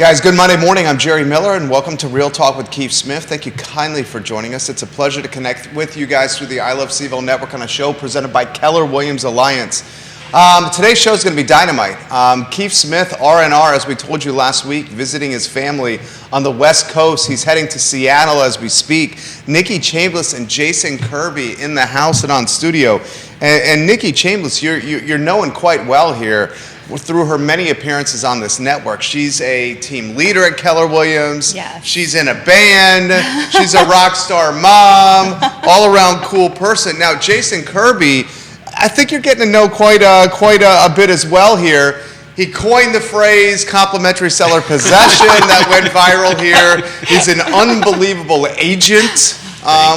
Guys, good Monday morning. I'm Jerry Miller, and welcome to Real Talk with Keith Smith. Thank you kindly for joining us. It's a pleasure to connect with you guys through the I Love CVille Network on a show presented by Keller Williams Alliance. Today's show is going to be dynamite. Keith Smith, R&R, as we told you last week, visiting his family on the West Coast. He's heading to Seattle as we speak. Nikki Chambless and Jason Kirby in the house and on studio. And Nikki Chambless, you're known quite well here through her many appearances on this network. She's a team leader at Keller Williams. Yes. She's in a band. She's a rock star mom, all around cool person. Now, Jason Kirby, I think you're getting to know quite a bit as well here. He coined the phrase complimentary seller possession that went viral here. He's an unbelievable agent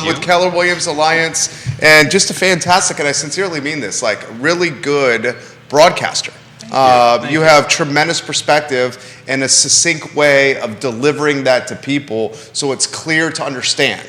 with Keller Williams Alliance, and just a fantastic, and I sincerely mean this, like really good broadcaster. You have tremendous perspective and a succinct way of delivering that to people so it's clear to understand.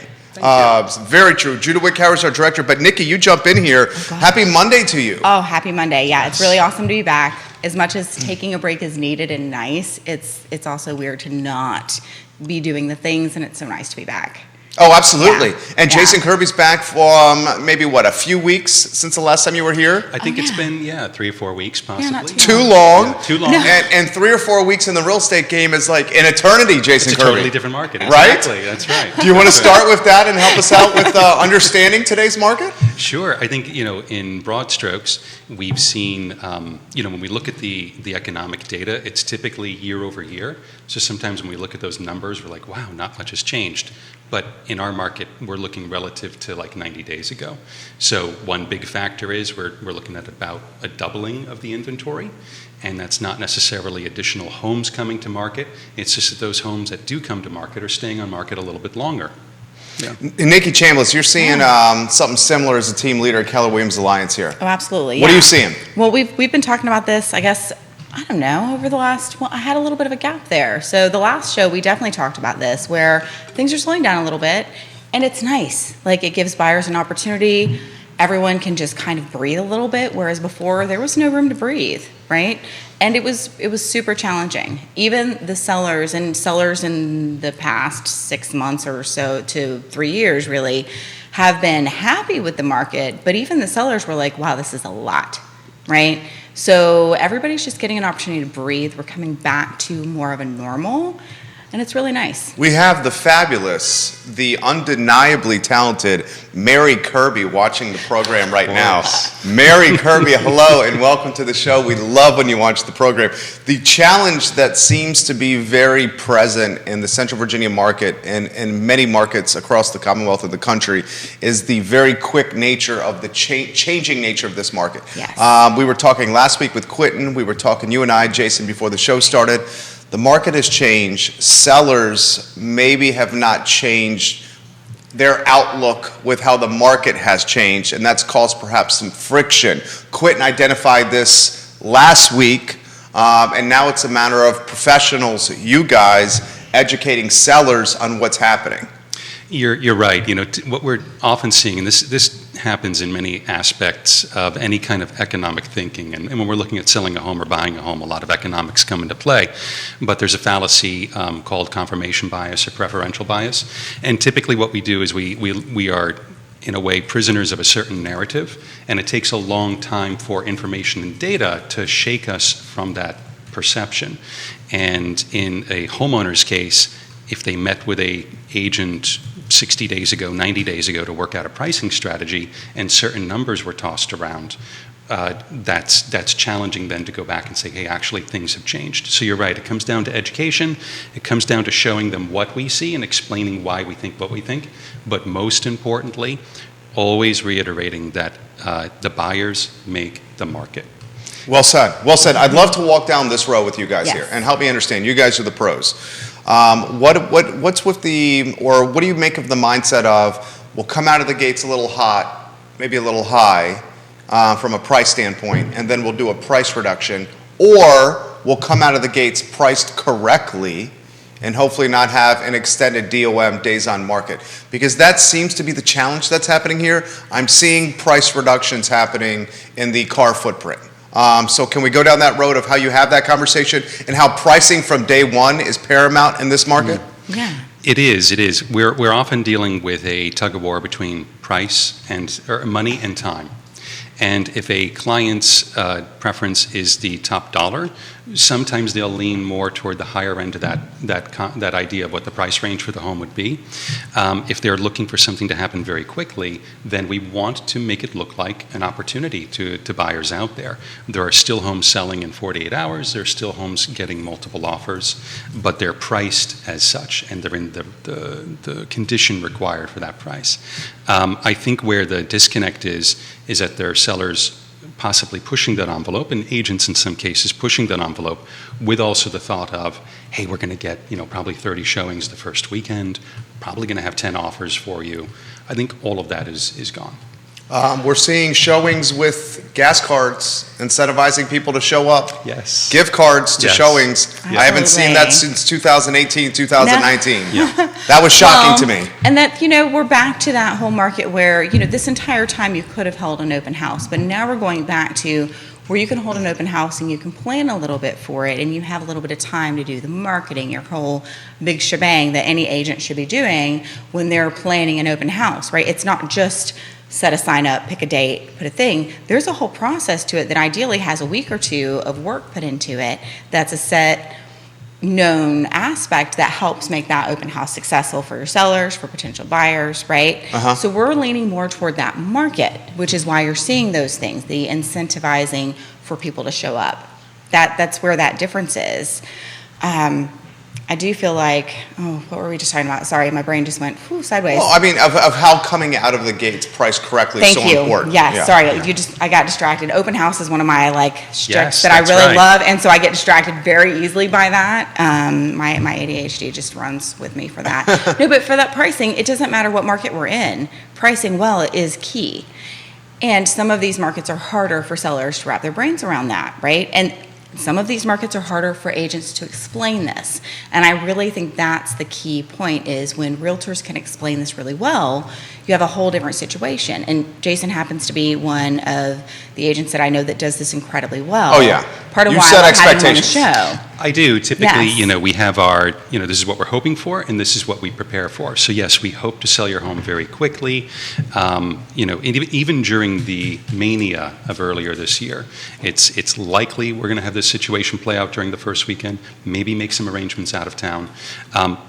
Very true. Judah Wickhauer is our director, but Nikki, you jump in here. Happy Monday to you. Oh, happy Monday. Yeah, it's really awesome to be back. As much as taking a break is needed and nice, it's also weird to not be doing the things, and it's so nice to be back. Oh, absolutely. Yeah. And Jason Kirby's back for maybe, a few weeks since the last time you were here? I think it's been, 3 or 4 weeks, possibly. Yeah, not too long. Yeah, too long. No. And 3 or 4 weeks in the real estate game is like an eternity, Jason Kirby. It's a totally different market. Exactly. Right? That's right. Do you want to start with that and help us out with understanding today's market? Sure. I think, in broad strokes, we've seen, when we look at the economic data, it's typically year over year. So sometimes when we look at those numbers, we're like, wow, not much has changed. But in our market, we're looking relative to like 90 days ago. So one big factor is we're looking at about a doubling of the inventory. And that's not necessarily additional homes coming to market. It's just that those homes that do come to market are staying on market a little bit longer. Yeah. Nikki Chambless, you're seeing something similar as a team leader at Keller Williams Alliance here. Oh, absolutely. What are you seeing? Well, we've been talking about this, I guess, I don't know, over the last, I had a little bit of a gap there. So the last show, we definitely talked about this, where things are slowing down a little bit, and it's nice. Like, it gives buyers an opportunity. Everyone can just kind of breathe a little bit, whereas before there was no room to breathe, right? And it was super challenging. Even the sellers in the past 6 months or so to 3 years really have been happy with the market, but even the sellers were like, wow, this is a lot, right? So everybody's just getting an opportunity to breathe. We're coming back to more of a normal, and it's really nice. We have the fabulous, the undeniably talented Mary Kirby watching the program right now. Mary Kirby, hello and welcome to the show. We love when you watch the program. The challenge that seems to be very present in the Central Virginia market and in many markets across the Commonwealth of the country is the very quick nature of the changing nature of this market. Yes. We were talking last week with Quentin. We were talking, you and I, Jason, before the show started. The market has changed. Sellers maybe have not changed their outlook with how the market has changed, and that's caused perhaps some friction. Quentin identified this last week, and now it's a matter of professionals, you guys, educating sellers on what's happening. You're right. What we're often seeing, and this happens in many aspects of any kind of economic thinking, and when we're looking at selling a home or buying a home, a lot of economics come into play. But there's a fallacy called confirmation bias or preferential bias. And typically what we do is we are, in a way, prisoners of a certain narrative, and it takes a long time for information and data to shake us from that perception. And in a homeowner's case, if they met with an agent 60 days ago, 90 days ago to work out a pricing strategy and certain numbers were tossed around, that's challenging then to go back and say, hey, actually things have changed. So you're right, it comes down to education, it comes down to showing them what we see and explaining why we think what we think, but most importantly, always reiterating that the buyers make the market. Well said. Well said. I'd love to walk down this row with you guys Yes. here and help me understand. You guys are the pros. What's with what do you make of the mindset of we'll come out of the gates a little hot, maybe a little high from a price standpoint, and then we'll do a price reduction, or we'll come out of the gates priced correctly and hopefully not have an extended DOM, days on market? Because that seems to be the challenge that's happening here. I'm seeing price reductions happening in the car footprint. So can we go down that road of how you have that conversation and how pricing from day one is paramount in this market? Yeah. It is. We're often dealing with a tug of war between price or money and time. And if a client's preference is the top dollar, sometimes they'll lean more toward the higher end of that idea of what the price range for the home would be. If they're looking for something to happen very quickly, then we want to make it look like an opportunity to buyers out there. There are still homes selling in 48 hours. There are still homes getting multiple offers, but they're priced as such, and they're in the condition required for that price. I think where the disconnect is that there are sellers possibly pushing that envelope, and agents in some cases pushing that envelope with also the thought of, hey, we're going to get probably 30 showings the first weekend, probably going to have 10 offers for you. I think all of that is gone. We're seeing showings with gas cards, incentivizing people to show up. Yes. Gift cards to Yes. showings. Yeah. I haven't seen that since 2018, 2019. No. Yeah. That was shocking to me. And that, we're back to that whole market where, this entire time you could have held an open house, but now we're going back to where you can hold an open house and you can plan a little bit for it and you have a little bit of time to do the marketing, your whole big shebang that any agent should be doing when they're planning an open house, right? It's not just set a sign up, pick a date, put a thing. There's a whole process to it that ideally has a week or two of work put into it. That's a set known aspect that helps make that open house successful for your sellers, for potential buyers, right? So we're leaning more toward that market, which is why you're seeing those things, the incentivizing for people to show up. That's where that difference is. I do feel like, what were we just talking about? Sorry, my brain just went sideways. Well, I mean, of how coming out of the gates priced correctly is so important. Yes, Yeah. sorry, I got distracted. Open house is one of my strengths Yes, that I that's really right. love, and so I get distracted very easily by that. My ADHD just runs with me for that. No, but for that pricing, it doesn't matter what market we're in. Pricing well is key. And some of these markets are harder for sellers to wrap their brains around that, right? And some of these markets are harder for agents to explain this. And I really think that's the key point is when realtors can explain this really well, you have a whole different situation. And Jason happens to be one of the agents that I know that does this incredibly well. Oh, yeah. Part of You why set I love having him on the expectations. show. I do. Typically, Yes. we have our, this is what we're hoping for, and this is what we prepare for. So yes, we hope to sell your home very quickly. Even during the mania of earlier this year, it's likely we're going to have this situation play out during the first weekend, maybe make some arrangements out of town.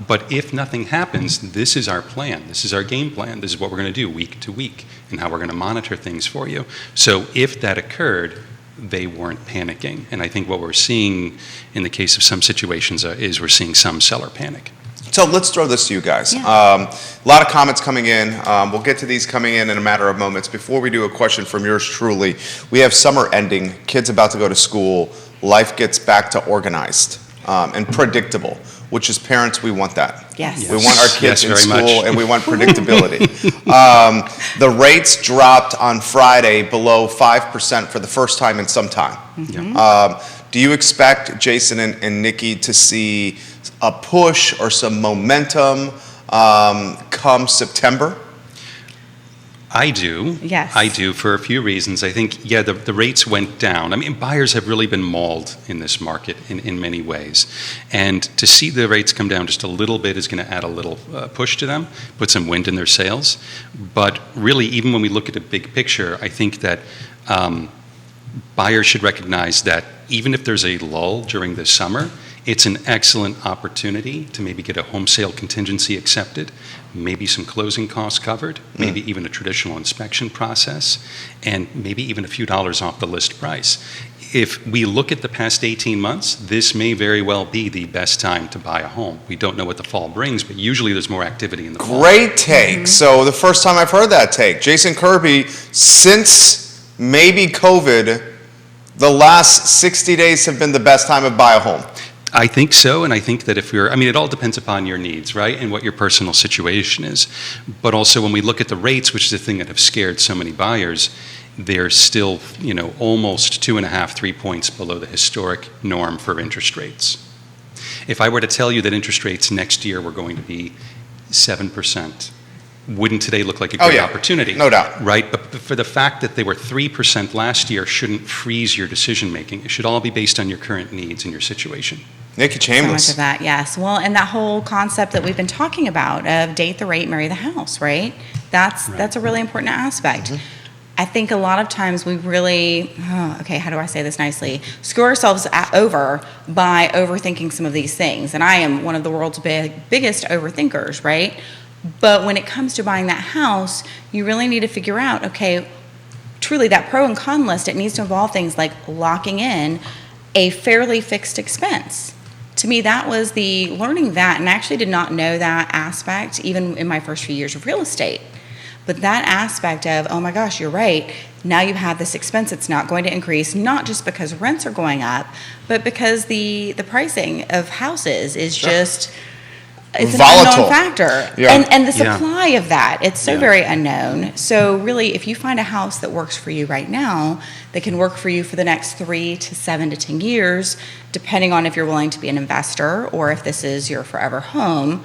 But if nothing happens, this is our plan. This is our game plan. This is what we're going to do week to week and how we're going to monitor things for you. So if that occurred, they weren't panicking. And I think what we're seeing in the case of some situations is we're seeing some seller panic. So let's throw this to you guys. Yeah. A lot of comments coming in. We'll get to these coming in a matter of moments. Before we do a question from yours truly, we have summer ending, kids about to go to school, life gets back to organized and predictable, which as parents, we want that. Yes. We want our kids Yes, in very school much. and we want predictability. The rates dropped on Friday below 5% for the first time in some time. Do you expect, Jason and Nikki, to see a push or some momentum come September? I do. Yes. I do for a few reasons. I think, the rates went down. I mean, buyers have really been mauled in this market in many ways. And to see the rates come down just a little bit is going to add a little push to them, put some wind in their sails. But really, even when we look at the big picture, I think that buyers should recognize that even if there's a lull during the summer, it's an excellent opportunity to maybe get a home sale contingency accepted, maybe some closing costs covered, maybe even a traditional inspection process, and maybe even a few dollars off the list price. If we look at the past 18 months, this may very well be the best time to buy a home. We don't know what the fall brings, but usually there's more activity in the fall. Great take. So the first time I've heard that take. Jason Kirby, since maybe COVID, the last 60 days have been the best time to buy a home. I think so, and I think that it all depends upon your needs, right, and what your personal situation is. But also when we look at the rates, which is the thing that have scared so many buyers, they're still, almost 2.5, 3 points below the historic norm for interest rates. If I were to tell you that interest rates next year were going to be 7%, wouldn't today look like a Oh, great yeah. opportunity? No doubt. Right? But for the fact that they were 3% last year shouldn't freeze your decision making. It should all be based on your current needs and your situation. Nikki So much Chambless. of that, yes. Well, and that whole concept that we've been talking about of date the rate, marry the house, right? That's a really important aspect. I think a lot of times we really, how do I say this nicely? Screw ourselves over by overthinking some of these things. And I am one of the world's biggest overthinkers, right? But when it comes to buying that house, you really need to figure out, okay, truly that pro and con list, it needs to involve things like locking in a fairly fixed expense. To me, that was learning that, and I actually did not know that aspect even in my first few years of real estate. But that aspect of, oh my gosh, you're right, now you have this expense that's not going to increase, not just because rents are going up, but because the pricing of houses is just, it's an volatile unknown factor. Yeah. And the supply of that, it's so Yeah. very unknown. So really, if you find a house that works for you right now, that can work for you for the next 3 to 7 to 10 years, depending on if you're willing to be an investor or if this is your forever home.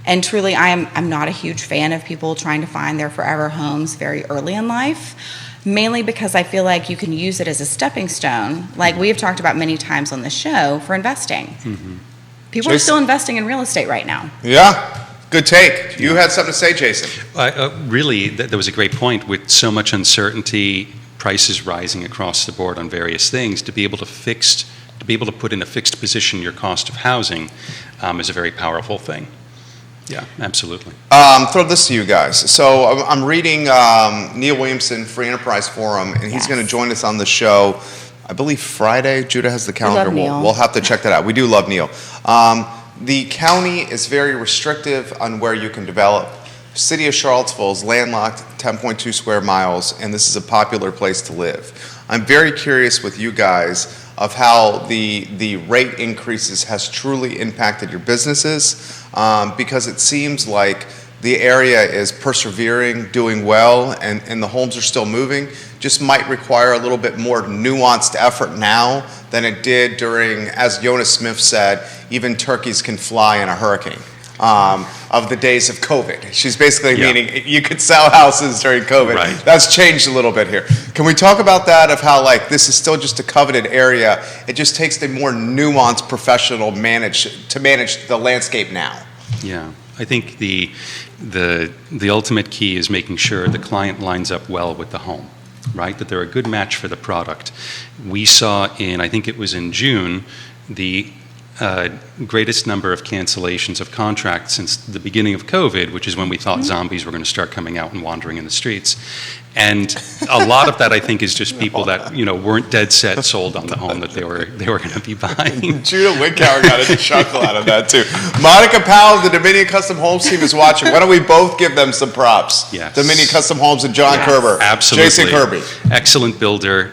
And truly, I'm not a huge fan of people trying to find their forever homes very early in life, mainly because I feel like you can use it as a stepping stone, like we have talked about many times on the show, for investing. People are Jason? still investing in real estate right now. Yeah, good take. You had something to say, Jason. Really, that was a great point. With so much uncertainty, prices rising across the board on various things, to be able to put in a fixed position your cost of housing is a very powerful thing. Yeah, absolutely. Throw this to you guys. So I'm reading Neil Williamson, Free Enterprise Forum, and he's Yes. going to join us on the show, I believe Friday. Judah has the calendar. love Neil. We'll have to check that out. We do love Neil. The county is very restrictive on where you can develop. City of Charlottesville is landlocked, 10.2 square miles, and this is a popular place to live. I'm very curious with you guys of how the rate increases has truly impacted your businesses, because it seems like the area is persevering, doing well, and the homes are still moving. Just might require a little bit more nuanced effort now than it did during, as Jonas Smith said, even turkeys can fly in a hurricane. Of the days of COVID. She's basically Yeah. meaning you could sell houses during COVID. Right. That's changed a little bit here. Can we talk about that, of how like this is still just a coveted area? It just takes the more nuanced professional to manage the landscape now. Yeah, I think the ultimate key is making sure the client lines up well with the home, right? That they're a good match for the product. We saw I think it was in June, the greatest number of cancellations of contracts since the beginning of COVID, which is when we thought zombies were going to start coming out and wandering in the streets. And a lot of that, I think, is just people that weren't dead set sold on the home that they were going to be buying. Judah Winkauer got a chuckle out of that too. Monica Powell, the Dominion Custom Homes team is watching. Why don't we both give them some props? Yes. Dominion Custom Homes and John Yes. Kerber. Absolutely. Jason Kirby. Excellent builder,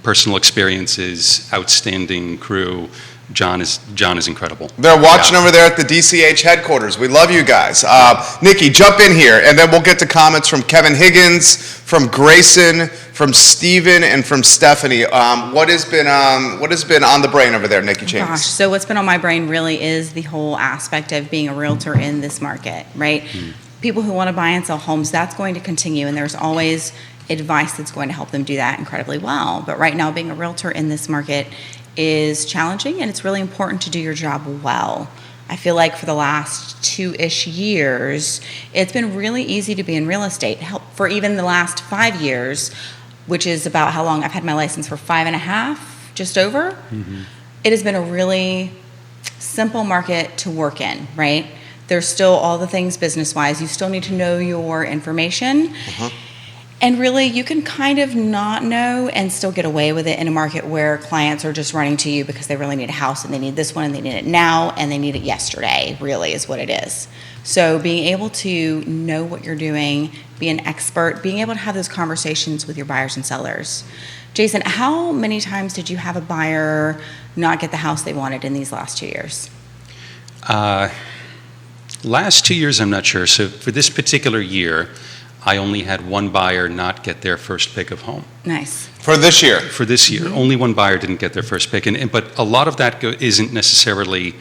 personal experiences, outstanding crew. John is incredible. They're watching Yeah. over there at the DCH headquarters. We love you guys. Nikki, jump in here, and then we'll get to comments from Kevin Higgins, from Grayson, from Steven, and from Stephanie. What has been on the brain over there, Nikki Gosh, Chambless? so what's been on my brain really is the whole aspect of being a realtor in this market, right? People who want to buy and sell homes, that's going to continue, and there's always advice that's going to help them do that incredibly well. But right now, being a realtor in this market is challenging, and it's really important to do your job well. I feel like for the last 2-ish years, it's been really easy to be in real estate. For even the last 5 years, which is about how long I've had my license, for 5.5, just over, it has been a really simple market to work in, right? There's still all the things business-wise. You still need to know your information. And really, you can kind of not know and still get away with it in a market where clients are just running to you because they really need a house and they need this one and they need it now and they need it yesterday, really is what it is. So being able to know what you're doing, be an expert, being able to have those conversations with your buyers and sellers. Jason, how many times did you have a buyer not get the house they wanted in these last 2 years? Last 2 years, I'm not sure. So for this particular year, I only had one buyer not get their first pick of home. Nice. For this year. For this year, only one buyer didn't get their first pick, but a lot of that isn't necessarily.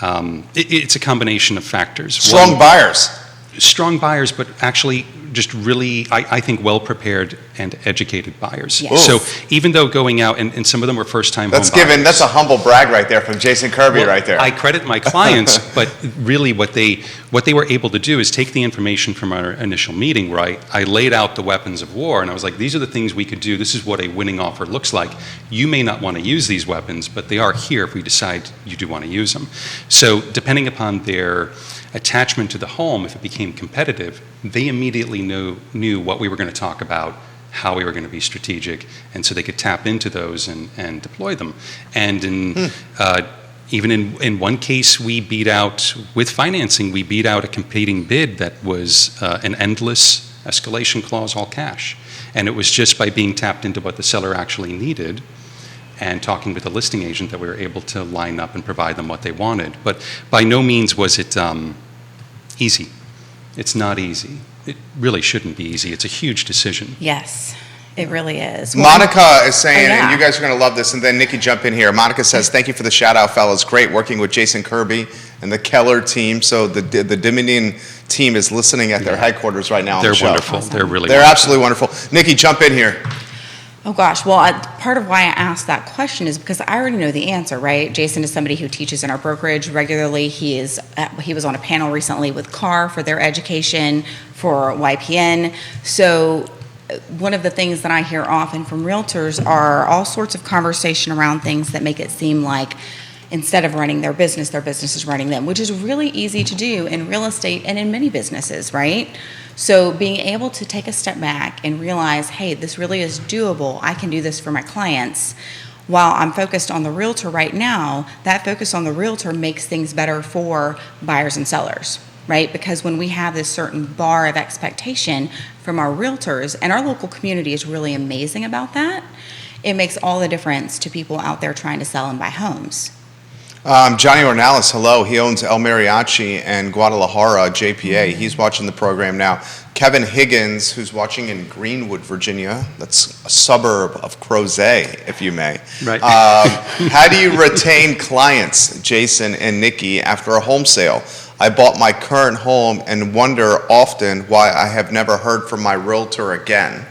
It's a combination of factors. Strong buyers. strong buyers, but actually just really, I think, well-prepared and educated buyers. Yes. So even though going out, and some of them were first-time home buyers. That's a humble brag right there from Jason Kirby right there. I credit my clients, but really what they were able to do is take the information from our initial meeting where I laid out the weapons of war, and I was like, these are the things we could do. This is what a winning offer looks like. You may not want to use these weapons, but they are here if we decide you do want to use them. So depending upon their attachment to the home, if it became competitive, they immediately knew what we were going to talk about, how we were going to be strategic, and so they could tap into those and deploy them. And even in one case, we beat out, with financing, we beat out a competing bid that was an endless escalation clause, all cash. And it was just by being tapped into what the seller actually needed and talking with the listing agent that we were able to line up and provide them what they wanted. But by no means was it easy. It's not easy. It really shouldn't be easy. It's a huge decision. Yes, it really is. Monica is saying, yeah. and you guys are going to love this, and then Nikki, jump in here. Monica says, thank you for the shout-out, fellas. Great working with Jason Kirby and the Keller team. So the Dominion team is listening at their headquarters right now on the show. They're wonderful. Awesome. They're really They're wonderful. absolutely wonderful. Nikki, jump in here. Oh gosh, well, part of why I asked that question is because I already know the answer, right? Jason is somebody who teaches in our brokerage regularly. He was on a panel recently with CAR for their education for YPN. So one of the things that I hear often from realtors are all sorts of conversation around things that make it seem like instead of running their business is running them, which is really easy to do in real estate and in many businesses, right? So being able to take a step back and realize, hey, this really is doable. I can do this for my clients. While I'm focused on the realtor right now, that focus on the realtor makes things better for buyers and sellers, right? Because when we have this certain bar of expectation from our realtors, and our local community is really amazing about that, it makes all the difference to people out there trying to sell and buy homes. Johnny Ornalis, hello. He owns El Mariachi and Guadalajara, JPA. He's watching the program now. Kevin Higgins, who's watching in Greenwood, Virginia. That's a suburb of Crozet, if you may. Right. How do you retain clients, Jason and Nikki, after a home sale? I bought my current home and wonder often why I have never heard from my realtor again.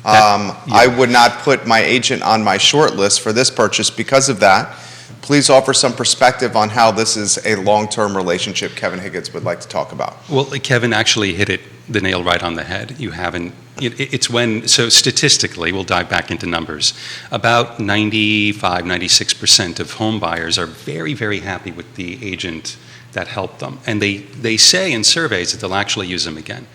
I would not put my agent on my short list for this purchase because of that. Please offer some perspective on how this is a long-term relationship Kevin Higgins would like to talk about. Well, Kevin actually hit the nail right on the head. You haven't, it's when, so statistically, we'll dive back into numbers, about 95, 96% of home buyers are very, very happy with the agent that helped them. And they say in surveys that they'll actually use them again.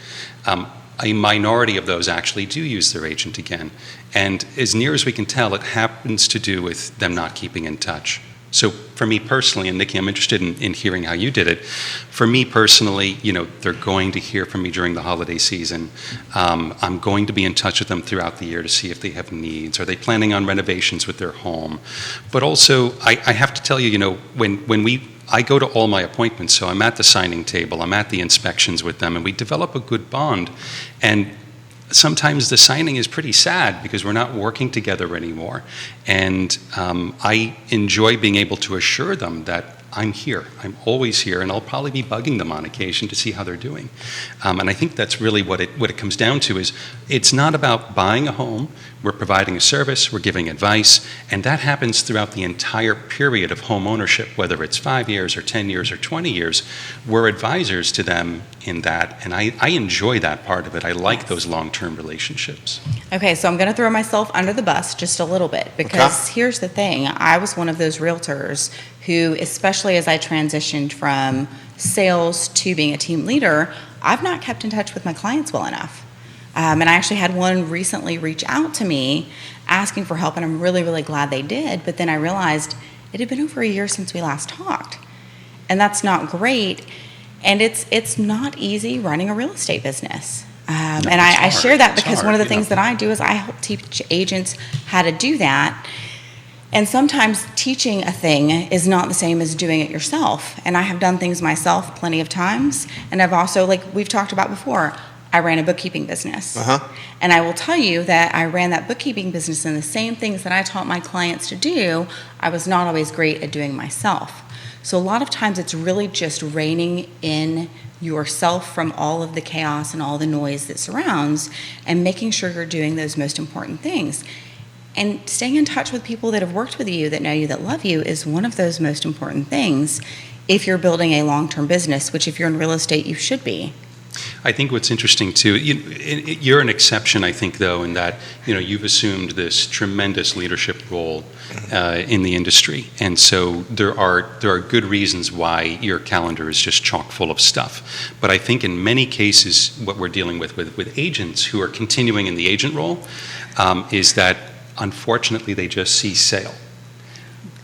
A minority of those actually do use their agent again. And as near as we can tell, it happens to do with them not keeping in touch. So for me personally, and Nikki, I'm interested in hearing how you did it. For me personally, they're going to hear from me during the holiday season. I'm going to be in touch with them throughout the year to see if they have needs. Are they planning on renovations with their home? But also, I have to tell you, I go to all my appointments, so I'm at the signing table, I'm at the inspections with them, and we develop a good bond. And sometimes the signing is pretty sad because we're not working together anymore. And I enjoy being able to assure them that I'm here. I'm always here, and I'll probably be bugging them on occasion to see how they're doing. And I think that's really what it comes down to is it's not about buying a home. We're providing a service, we're giving advice, and that happens throughout the entire period of home ownership, whether it's 5 years or 10 years or 20 years. We're advisors to them in that, and I enjoy that part of it. I like those long-term relationships. Okay, so I'm going to throw myself under the bus just a little bit because here's the thing. I was one of those realtors who, especially as I transitioned from sales to being a team leader, I've not kept in touch with my clients well enough. And I actually had one recently reach out to me asking for help, and I'm really, really glad they did. But then I realized it had been over a year since we last talked. And that's not great. And it's not easy running a real estate business. And I share that because one of the things that I do is I help teach agents how to do that. And sometimes teaching a thing is not the same as doing it yourself. And I have done things myself plenty of times. And I've also, like we've talked about before, I ran a bookkeeping business. And I will tell you that I ran that bookkeeping business, and the same things that I taught my clients to do, I was not always great at doing myself. So a lot of times it's really just reining in yourself from all of the chaos and all the noise that surrounds, and making sure you're doing those most important things. And staying in touch with people that have worked with you, that know you, that love you, is one of those most important things if you're building a long-term business, which if you're in real estate, you should be. I think what's interesting too, you're an exception, I think, though, in that you've assumed this tremendous leadership role in the industry, and so there are good reasons why your calendar is just chock full of stuff. But I think in many cases, what we're dealing with agents who are continuing in the agent role is that unfortunately they just see sale,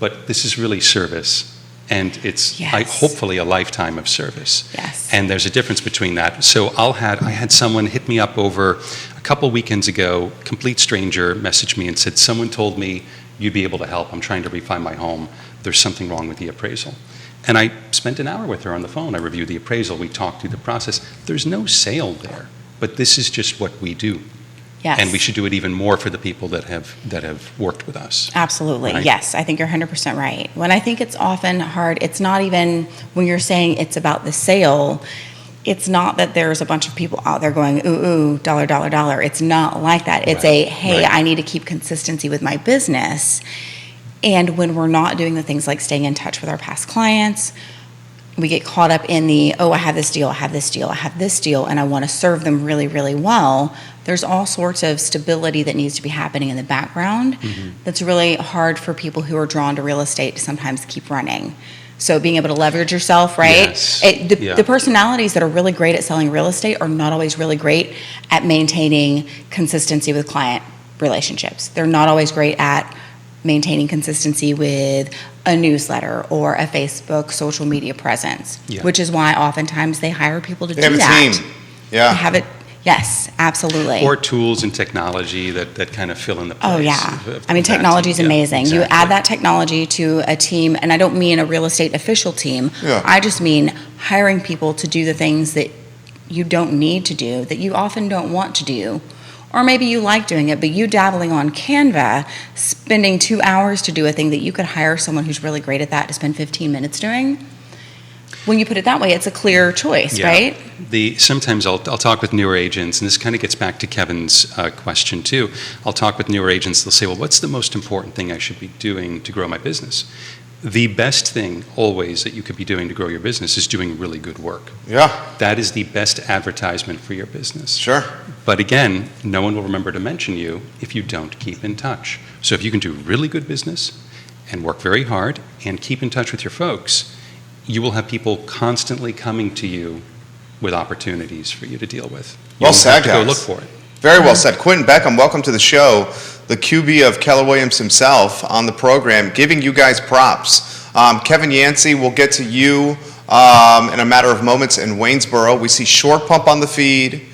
but this is really service. And it's hopefully a lifetime of service. Yes. And there's a difference between that. So I had someone hit me up over a couple weekends ago, complete stranger, messaged me and said, someone told me you'd be able to help. I'm trying to refi my home. There's something wrong with the appraisal. And I spent an hour with her on the phone. I reviewed the appraisal. We talked through the process. There's no sale there, but this is just what we do. Yes. And we should do it even more for the people that have worked with us. Absolutely. Right? Yes, I think you're 100% right. When I think it's often hard, it's not even when you're saying it's about the sale, it's not that there's a bunch of people out there going, ooh, dollar, dollar, dollar. It's not like that. It's hey, I need to keep consistency with my business. And when we're not doing the things like staying in touch with our past clients, we get caught up in the, I have this deal, I have this deal, I have this deal, and I want to serve them really, really well. There's all sorts of stability that needs to be happening in the background that's really hard for people who are drawn to real estate to sometimes keep running. So being able to leverage yourself, right? Yes. The personalities that are really great at selling real estate are not always really great at maintaining consistency with client relationships. They're not always great at maintaining consistency with a newsletter or a Facebook social media presence, which is why oftentimes they hire people to do that. They have a team. Yeah. They have it. Yes, absolutely. Or tools and technology that kind of fill in the place. Oh, yeah. I mean, technology is amazing. Exactly. You add that technology to a team, and I don't mean a real estate official team. Yeah. I just mean hiring people to do the things that you don't need to do, that you often don't want to do. Or maybe you like doing it, but you dabbling on Canva, spending 2 hours to do a thing that you could hire someone who's really great at that to spend 15 minutes doing. When you put it that way, it's a clear choice, right? Sometimes I'll talk with newer agents, and this kind of gets back to Kevin's question too. I'll talk with newer agents. They'll say, well, what's the most important thing I should be doing to grow my business? The best thing always that you could be doing to grow your business is doing really good work. Yeah. That is the best advertisement for your business. Sure. But again, no one will remember to mention you if you don't keep in touch. So if you can do really good business and work very hard and keep in touch with your folks, you will have people constantly coming to you with opportunities for you to deal with. You Well don't said, have to guys. go look for it. Very well said. Quentin Beckham, welcome to the show. The QB of Keller Williams himself on the program, giving you guys props. Kevin Yancey, we'll get to you in a matter of moments in Waynesboro. We see Short Pump on the feed,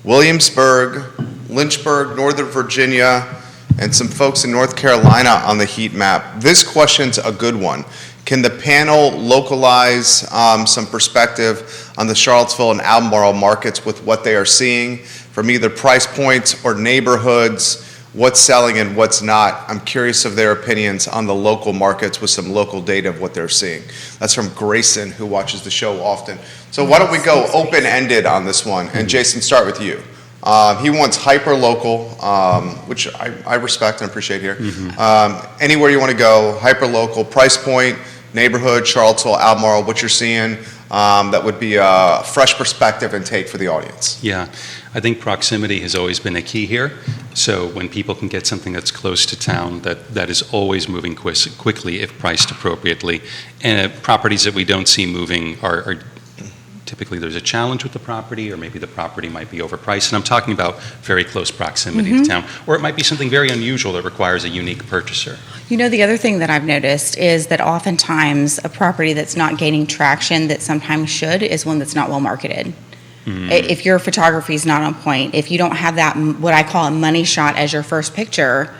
Williamsburg, Lynchburg, Northern Virginia, and some folks in North Carolina on the heat map. This question's a good one. Can the panel localize some perspective on the Charlottesville and Albemarle markets with what they are seeing from either price points or neighborhoods, what's selling and what's not? I'm curious of their opinions on the local markets with some local data of what they're seeing. That's from Grayson, who watches the show often. So why don't we go open-ended on this one? And Jason, start with you. He wants hyper-local, which I respect and appreciate here. Anywhere you want to go, hyper-local, price point, neighborhood, Charlottesville, Albemarle, what you're seeing, that would be a fresh perspective and take for the audience. Yeah, I think proximity has always been a key here. So when people can get something that's close to town, that is always moving quickly if priced appropriately. And properties that we don't see moving are typically there's a challenge with the property, or maybe the property might be overpriced. And I'm talking about very close proximity to town. Or it might be something very unusual that requires a unique purchaser. You know, the other thing that I've noticed is that oftentimes a property that's not gaining traction that sometimes should is one that's not well marketed. If your photography is not on point, if you don't have that, what I call a money shot as your first picture,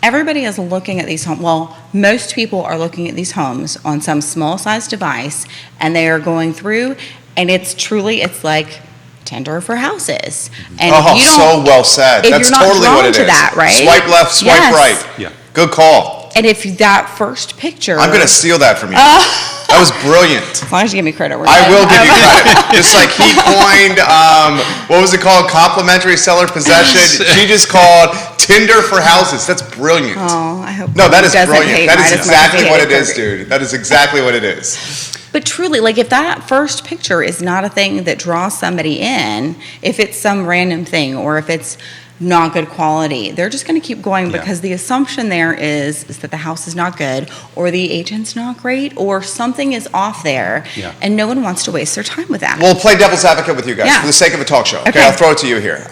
everybody is looking at these homes. Well, most people are looking at these homes on some small size device, and they are going through, and it's like Tinder for houses. And if you don't, so well said. if That's you're not totally drawn what it to is. that, right? Swipe left, swipe Yes. right. Yeah. Good call. And if that first picture, I'm going to steal that from you. That was brilliant. As long as you give me credit. We're I good. will give you credit. Just like he coined, what was it called? Complimentary seller possession. She just called Tinder for houses. That's brilliant. Oh, I hope. No, that is doesn't brilliant. hate That mine is as much as he exactly what it hated is, Kirby. dude. That is exactly what it is. But truly, like if that first picture is not a thing that draws somebody in, if it's some random thing or if it's not good quality, they're just going to keep going Yeah. because the assumption there is that the house is not good or the agent's not great or something is off there, Yeah. and no one wants to waste their time with that. We'll play devil's advocate with you guys Yeah. for the sake of a talk show. Okay, Okay. I'll throw it to you here.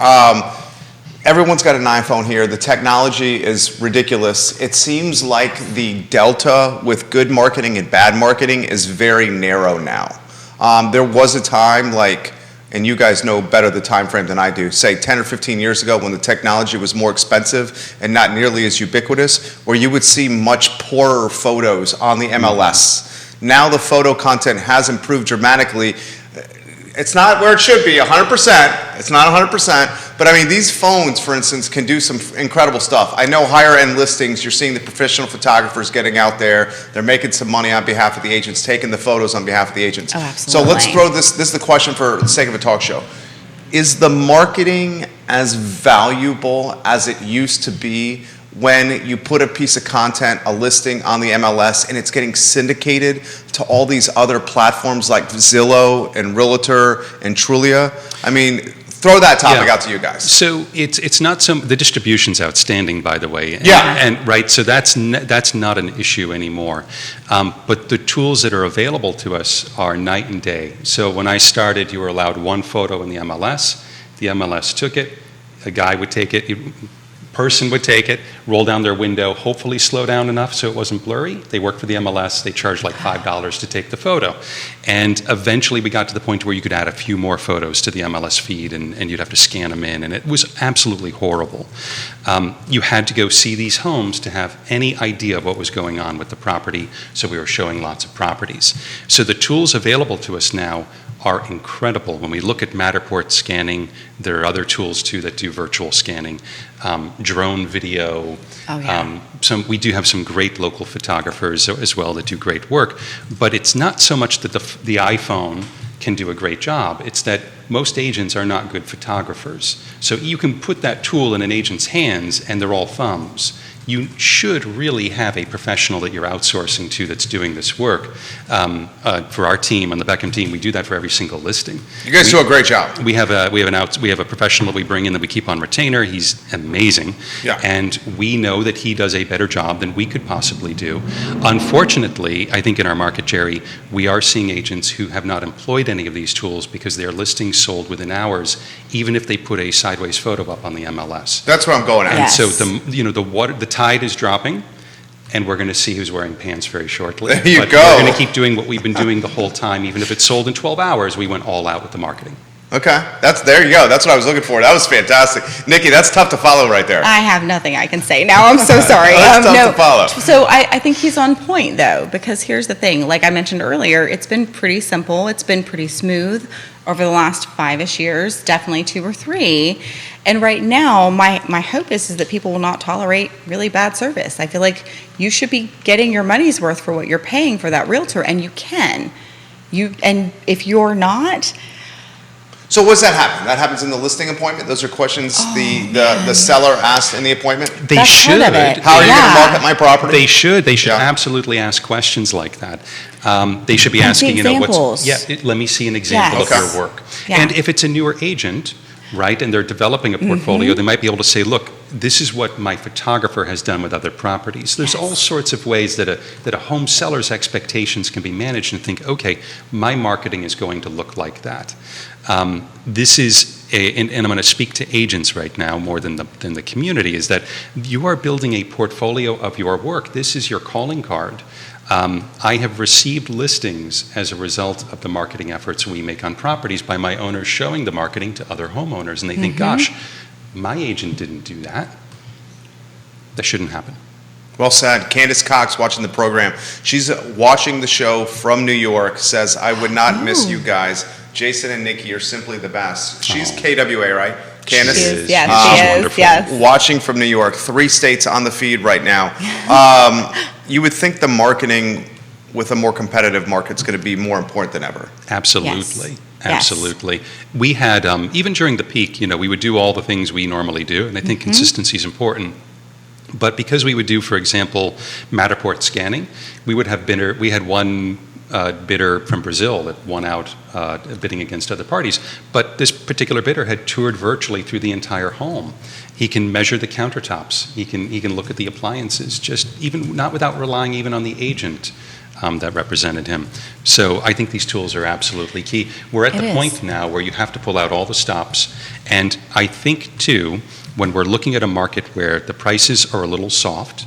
Everyone's got an iPhone here. The technology is ridiculous. It seems like the delta with good marketing and bad marketing is very narrow now. There was a time like, and you guys know better the time frame than I do, say 10 or 15 years ago when the technology was more expensive and not nearly as ubiquitous, where you would see much poorer photos on the MLS. Now the photo content has improved dramatically. It's not where it should be, 100%. It's not 100%. But I mean, these phones, for instance, can do some incredible stuff. I know higher end listings, you're seeing the professional photographers getting out there. They're making some money on behalf of the agents, taking the photos on behalf of the agents. Oh, So absolutely. let's throw this is the question for the sake of a talk show. Is the marketing as valuable as it used to be when you put a piece of content, a listing on the MLS, and it's getting syndicated to all these other platforms like Zillow and Realtor and Trulia? I mean, throw that topic Yeah. out to you guys. So it's not the distribution's outstanding, by the way. Yeah. And right, so that's not an issue anymore. But the tools that are available to us are night and day. So when I started, you were allowed one photo in the MLS. The MLS took it. A guy would take it. Person would take it, roll down their window, hopefully slow down enough so it wasn't blurry. They worked for the MLS. They charged like $5 to take the photo. And eventually we got to the point where you could add a few more photos to the MLS feed and you'd have to scan them in. And it was absolutely horrible. You had to go see these homes to have any idea of what was going on with the property. So we were showing lots of properties. So the tools available to us now are incredible. When we look at Matterport scanning, there are other tools too that do virtual scanning, drone video. Oh, yeah. We do have some great local photographers as well that do great work, but it's not so much that the iPhone can do a great job. It's that most agents are not good photographers. So you can put that tool in an agent's hands and they're all thumbs. You should really have a professional that you're outsourcing to that's doing this work. For our team, on the Beckham team, we do that for every single listing. You guys do a great job. We have a professional that we bring in that we keep on retainer. He's amazing. Yeah. And we know that he does a better job than we could possibly do. Unfortunately, I think in our market, Jerry, we are seeing agents who have not employed any of these tools because their listings sold within hours, even if they put a sideways photo up on the MLS. That's what I'm going at. And Yes. so the tide is dropping, and we're going to see who's wearing pants very shortly. There you But go. We're going to keep doing what we've been doing the whole time. Even if it's sold in 12 hours, we went all out with the marketing. Okay, there you go. That's what I was looking for. That was fantastic. Nikki, that's tough to follow right there. I have nothing I can say now. I'm so sorry. That's tough to follow. So I think he's on point, though, because here's the thing. Like I mentioned earlier, it's been pretty simple. It's been pretty smooth over the last 5-ish years, definitely 2 or 3. And right now, my hope is that people will not tolerate really bad service. I feel like you should be getting your money's worth for what you're paying for that realtor, and you can. And if you're not... So what does that happen? That happens in the listing appointment? Those are questions the seller asked in the appointment? They That's should. part of it. How are you going to Yeah. market my property? They should. They should Yeah. absolutely ask questions like that. They should be Can I see asking, examples? let me see an example Yes. of Okay. your work. Yeah. And if it's a newer agent, right, and they're developing a portfolio, Mm-hmm. they might be able to say, look, this is what my photographer has done with other properties. There's all sorts of ways that a home seller's expectations can be managed and think, okay, my marketing is going to look like that. This is, and I'm going to speak to agents right now more than the community, is that you are building a portfolio of your work. This is your calling card. I have received listings as a result of the marketing efforts we make on properties by my owners showing the marketing to other homeowners, and they think, gosh, my agent didn't do that. That shouldn't happen. Well said. Candace Cox watching the program. She's watching the show from New York, says, I would not miss you guys. Jason and Nikki are simply the best. She's KWA, right? Candace? She is. Yes, She's she is, wonderful. yes. Watching from New York, 3 states on the feed right now. You would think the marketing with a more competitive market is going to be more important than ever. Absolutely. Yes. Absolutely. We had, even during the peak, we would do all the things we normally do, and I think consistency is important. But because we would do, for example, Matterport scanning, we had one bidder from Brazil that won out bidding against other parties. But this particular bidder had toured virtually through the entire home. He can measure the countertops. He can look at the appliances, just even not without relying even on the agent that represented him. So I think these tools are absolutely key. We're at the point now where you have to pull out all the stops. And I think, too, when we're looking at a market where the prices are a little soft,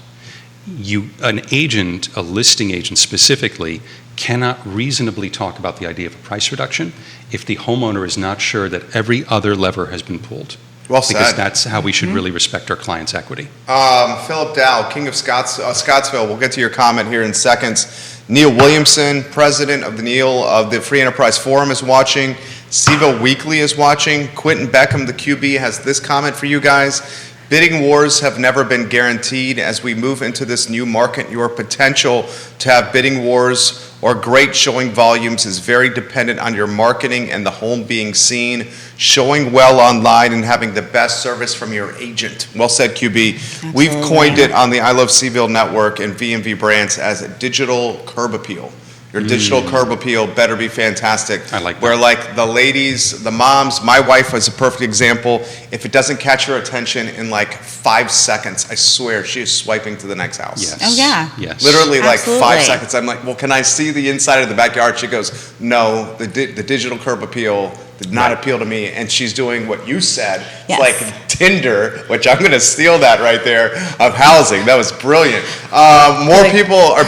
an agent, a listing agent specifically, cannot reasonably talk about the idea of a price reduction if the homeowner is not sure that every other lever has been pulled. Well said. Because that's how we should really respect our clients' equity. Philip Dow, King of Scottsville, we'll get to your comment here in seconds. Neil Williamson, president of the Free Enterprise Forum, is watching. CVille Weekly is watching. Quentin Beckham, the QB, has this comment for you guys. Bidding wars have never been guaranteed. As we move into this new market, your potential to have bidding wars or great showing volumes is very dependent on your marketing and the home being seen, showing well online, and having the best service from your agent. Well said, QB. Absolutely. We've coined it on the I Love CVille Network and V&V brands as a digital curb appeal. Your digital curb appeal better be fantastic. I like that. Where like the ladies, the moms, my wife was a perfect example. If it doesn't catch her attention in like 5 seconds, I swear she is swiping to the next house. Yes. Oh, yeah. Yes. Literally like Absolutely. 5 seconds. I'm like, well, can I see the inside of the backyard? She goes, no, the digital curb appeal did not appeal to me. And she's doing what you said. Yes. It's like Tinder, which I'm going to steal that right there, of housing. That was brilliant.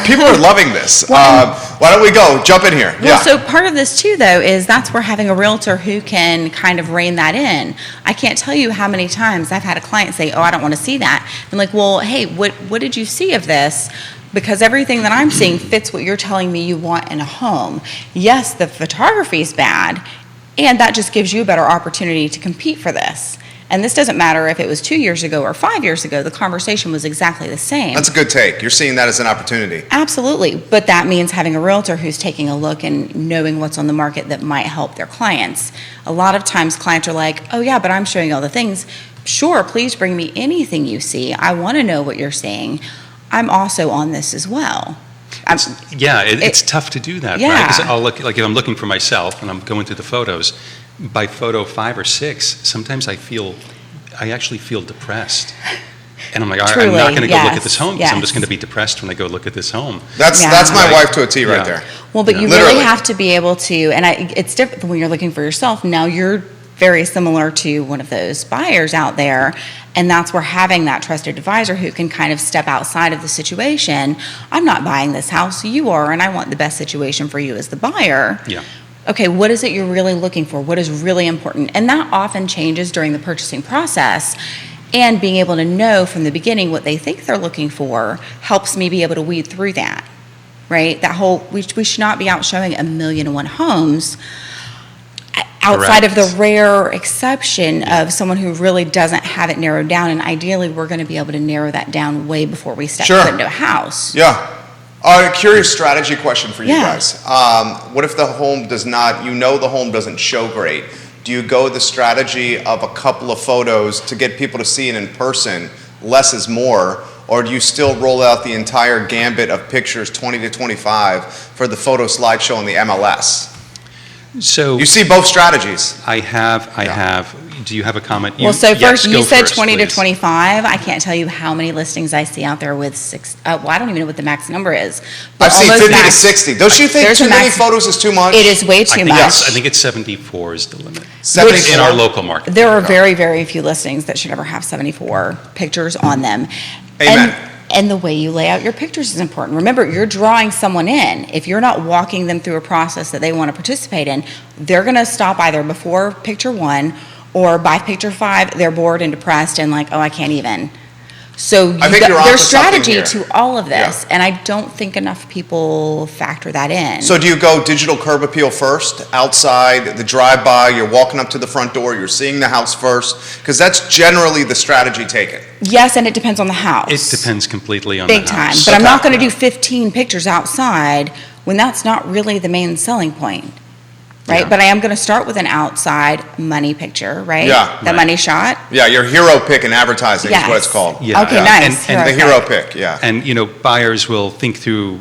People are loving this. Why don't we go? Jump in here. Well, so part of this too, though, is that's where having a realtor who can kind of rein that in. I can't tell you how many times I've had a client say, oh, I don't want to see that. I'm like, well, hey, what did you see of this? Because everything that I'm seeing fits what you're telling me you want in a home. Yes, the photography is bad, and that just gives you a better opportunity to compete for this. And this doesn't matter if it was 2 years ago or 5 years ago, the conversation was exactly the same. That's a good take. You're seeing that as an opportunity. Absolutely. But that means having a realtor who's taking a look and knowing what's on the market that might help their clients. A lot of times clients are like, oh yeah, but I'm showing all the things. Sure, please bring me anything you see. I want to know what you're seeing. I'm also on this as well. It's tough to do that, right? Because I'll look, like if I'm looking for myself and I'm going through the photos, by photo 5 or 6, sometimes I actually feel depressed. And I'm like, all right, I'm not going to go look at this home because I'm just going to be depressed when I go look at this home. That's my wife to a T right there. Well, but you really have to be able to, and it's different when you're looking for yourself. Now you're very similar to one of those buyers out there, and that's where having that trusted advisor who can kind of step outside of the situation. I'm not buying this house, you are, and I want the best situation for you as the buyer. Yeah. Okay, what is it you're really looking for? What is really important? And that often changes during the purchasing process. And being able to know from the beginning what they think they're looking for helps me be able to weed through that, right? We should not be out showing 1,000,001 homes outside of the rare exception of someone who really doesn't have it narrowed down. And ideally, we're going to be able to narrow that down way before we step foot into a house. Yeah. A curious strategy question for you guys. What if the home the home doesn't show great? Do you go the strategy of a couple of photos to get people to see it in person, less is more, or do you still roll out the entire gambit of pictures, 20 to 25, for the photo slideshow on the MLS? So you see both strategies. I have. Do you have a comment? Well, so first, you said 20 to 25. I can't tell you how many listings I see out there with I don't even know what the max number is. I've seen 50 to 60. Don't you think too many photos is too much? It is way too much. I think it's 74 is the limit. 74? In our local market. There are very, very few listings that should ever have 74 pictures on them. Amen. And the way you lay out your pictures is important. Remember, you're drawing someone in. If you're not walking them through a process that they want to participate in, they're going to stop either before picture 1 or by picture 5, they're bored and depressed and like, oh, I can't even. So there's strategy to all of this, and I don't think enough people factor that in. So do you go digital curb appeal first, outside, the drive-by, you're walking up to the front door, you're seeing the house first? Because that's generally the strategy taken. Yes, and it depends on the house. It depends completely on Big the house. time. But I'm not going to do 15 pictures outside when that's not really the main selling point, right? Yeah. But I am going to start with an outside money picture, right? Yeah. The Right. money shot. Yeah, your hero pick in advertising is what it's Yes. called. Yeah. Okay, Yeah. nice. And The hero pick, yeah. And, buyers will think through,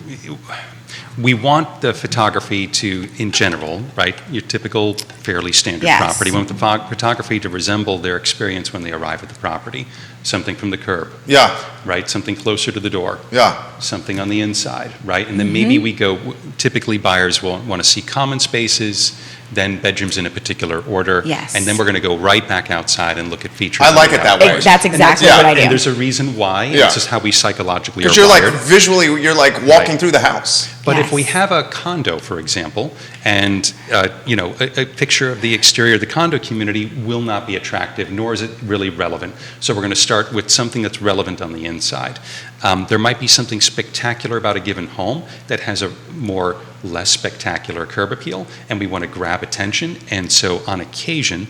we want the photography to, in general, right, your typical fairly standard Yes. property, we want the photography to resemble their experience when they arrive at the property. Something from the curb, Yeah, right, something closer to the door, yeah. something on the inside, right? And then maybe we go, typically buyers will want to see common spaces, then bedrooms in a particular order. Yes. And then we're going to go right back outside and look at features. I on like the it that outside. way. That's exactly yeah, what I do. And there's a reason why. Yeah. It's just how we psychologically are Because you're like, wired. visually, you're like walking Right. through the house. But if Yes. we have a condo, for example, and a picture of the exterior of the condo community will not be attractive, nor is it really relevant. So we're going to start with something that's relevant on the inside. There might be something spectacular about a given home that has a more less spectacular curb appeal, and we want to grab attention. And so on occasion,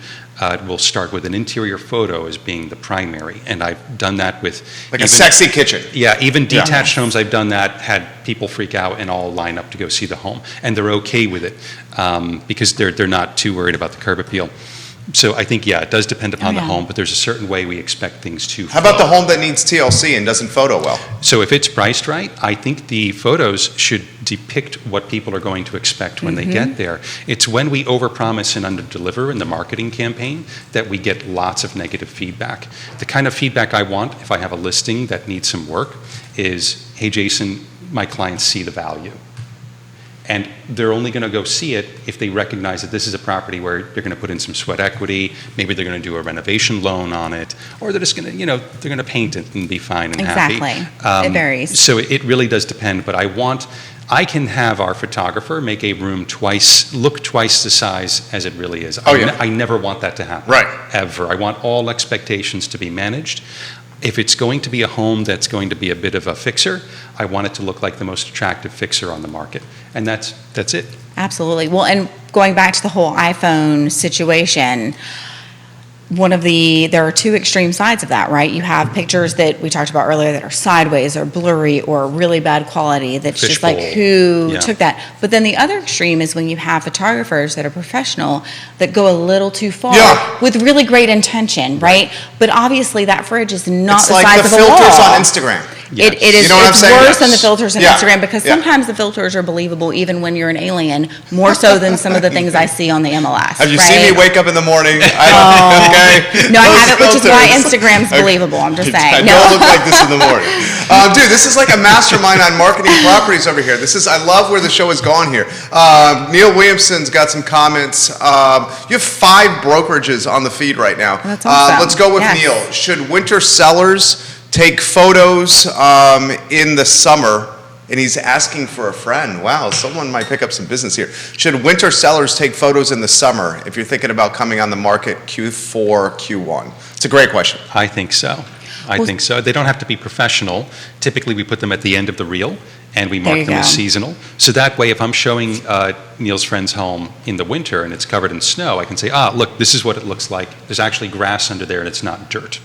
we'll start with an interior photo as being the primary. And I've done that with Like a sexy kitchen. yeah, even Yeah. detached homes, I've done that, had people freak out and all line up to go see the home. And they're okay with it because they're not too worried about the curb appeal. So I think, yeah, it does depend upon the yeah. home, but there's a certain way we expect things to How about the flow. home that needs TLC and doesn't photo well? So if it's priced right, I think the photos should depict what people are going to expect when they get there. It's when we overpromise and underdeliver in the marketing campaign that we get lots of negative feedback. The kind of feedback I want if I have a listing that needs some work is, hey, Jason, my clients see the value. And they're only going to go see it if they recognize that this is a property where they're going to put in some sweat equity, maybe they're going to do a renovation loan on it, or they're just going to, they're going to paint it and be fine and happy. Exactly. It varies. So it really does depend, but I can have our photographer make a room look twice the size as it really is. Oh, yeah. I never want that to happen. Right. Ever. I want all expectations to be managed. If it's going to be a home that's going to be a bit of a fixer, I want it to look like the most attractive fixer on the market. And that's it. Absolutely. Well, and going back to the whole iPhone situation, there are two extreme sides of that, right? You have pictures that we talked about earlier that are sideways or blurry or really bad quality. That's just like, Fishbowl. who Yeah. took that? But then the other extreme is when you have photographers that are professional that go a little too far Yeah. with really great intention, right? But obviously that fridge is not It's the like size the of a wall. filters on Instagram. Yes. It is. You know what I'm It's saying? worse Yes. than the filters on Yeah. Instagram because Yeah. sometimes the filters are believable even when you're an alien, more so than some of the things I see on the MLS. Have you right? seen me wake up in the morning? Okay. No, I Those haven't, which is why filters. Instagram's believable. I'm just saying. I No. don't look like this in the morning. Dude, this is like a mastermind on marketing properties over here. I love where the show has gone here. Neil Williamson's got some comments. You have 5 brokerages on the feed right now. That's awesome. Let's go with Yes. Neil. Should winter sellers take photos in the summer? And he's asking for a friend. Wow, someone might pick up some business here. Should winter sellers take photos in the summer if you're thinking about coming on the market Q4, Q1? It's a great question. I think so. I think so. They don't have to be professional. Typically, we put them at the end of the reel, and we There mark you them as go. seasonal. So that way, if I'm showing Neil's friend's home in the winter and it's covered in snow, I can say, look, this is what it looks like. There's actually grass under there, and it's not dirt,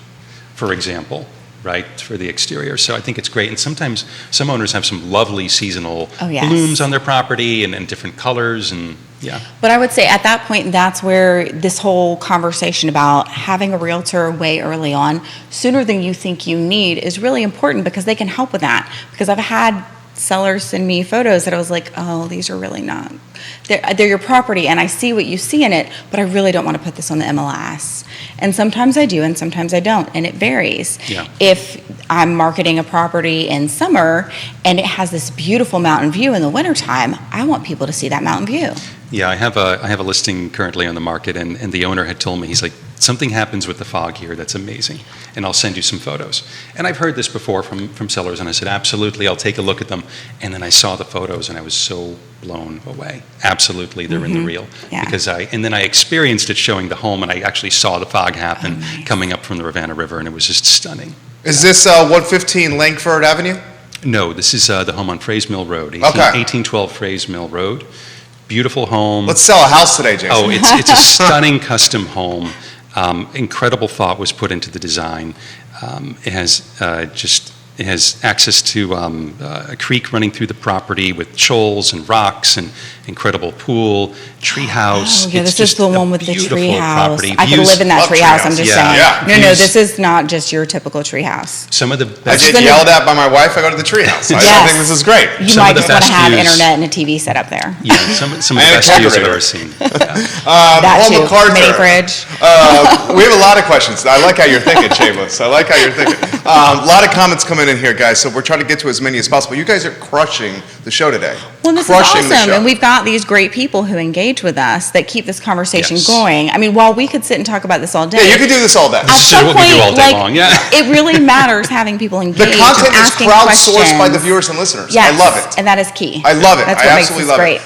for example, right, for the exterior. So I think it's great. And sometimes some owners have some lovely seasonal Oh, yes. blooms on their property and different colors, and yeah. But I would say at that point, that's where this whole conversation about having a realtor way early on, sooner than you think you need, is really important because they can help with that. Because I've had sellers send me photos that I was like, oh, these are really not, they're your property and I see what you see in it, but I really don't want to put this on the MLS. And sometimes I do and sometimes I don't, and it varies. Yeah. If I'm marketing a property in summer and it has this beautiful mountain view in the wintertime, I want people to see that mountain view. Yeah, I have a listing currently on the market, and the owner had told me, he's like, something happens with the fog here that's amazing, and I'll send you some photos. And I've heard this before from sellers, and I said, absolutely, I'll take a look at them. And then I saw the photos, and I was so blown away. Absolutely, they're in the reel. Yeah. And then I experienced it showing the home, and I actually saw the fog happen nice. coming up from the Ravenna River, and it was just stunning. Is this 115 Langford Avenue? No, this is the home on Fraze Mill Road, 1812 Fraze Mill Road. Beautiful home. Let's sell a house today, Jason. Oh, it's a stunning custom home. Incredible thought was put into the design. It has just It has access to a creek running through the property with shoals and rocks and incredible pool, tree house. Oh, yeah, It's this is just the a one with the beautiful tree house. property. I could Views- live in that love tree tree house, I'm house. just Yeah. saying. Yeah. No, Views- this is not just your typical tree house. Some of the I best. get yelled at by my wife. I go to the treehouse. I Yes. think this is great. You Some of might the just want to best have views. internet and a TV set up there. Yeah, some of the And a best views I've decorator. ever seen. That Paul too, McCarter. mini fridge. We have a lot of questions. I like how you're thinking, Chambless. I like how you're thinking. A lot of comments coming in here, guys, so we're trying to get to as many as possible. You guys are crushing the show today. Well, this is Crushing the awesome, show. and we've got these great people who engage with us that keep this conversation Yes. going. I mean, while we could sit and talk about this all day, Yeah, you can do this all day. at This is some what we do point, all day like, long, yeah. it really matters having people engage. The content and is asking crowdsourced by the questions. viewers and listeners. Yes, I love it. and that is key. I love it. That's I what makes absolutely this love great.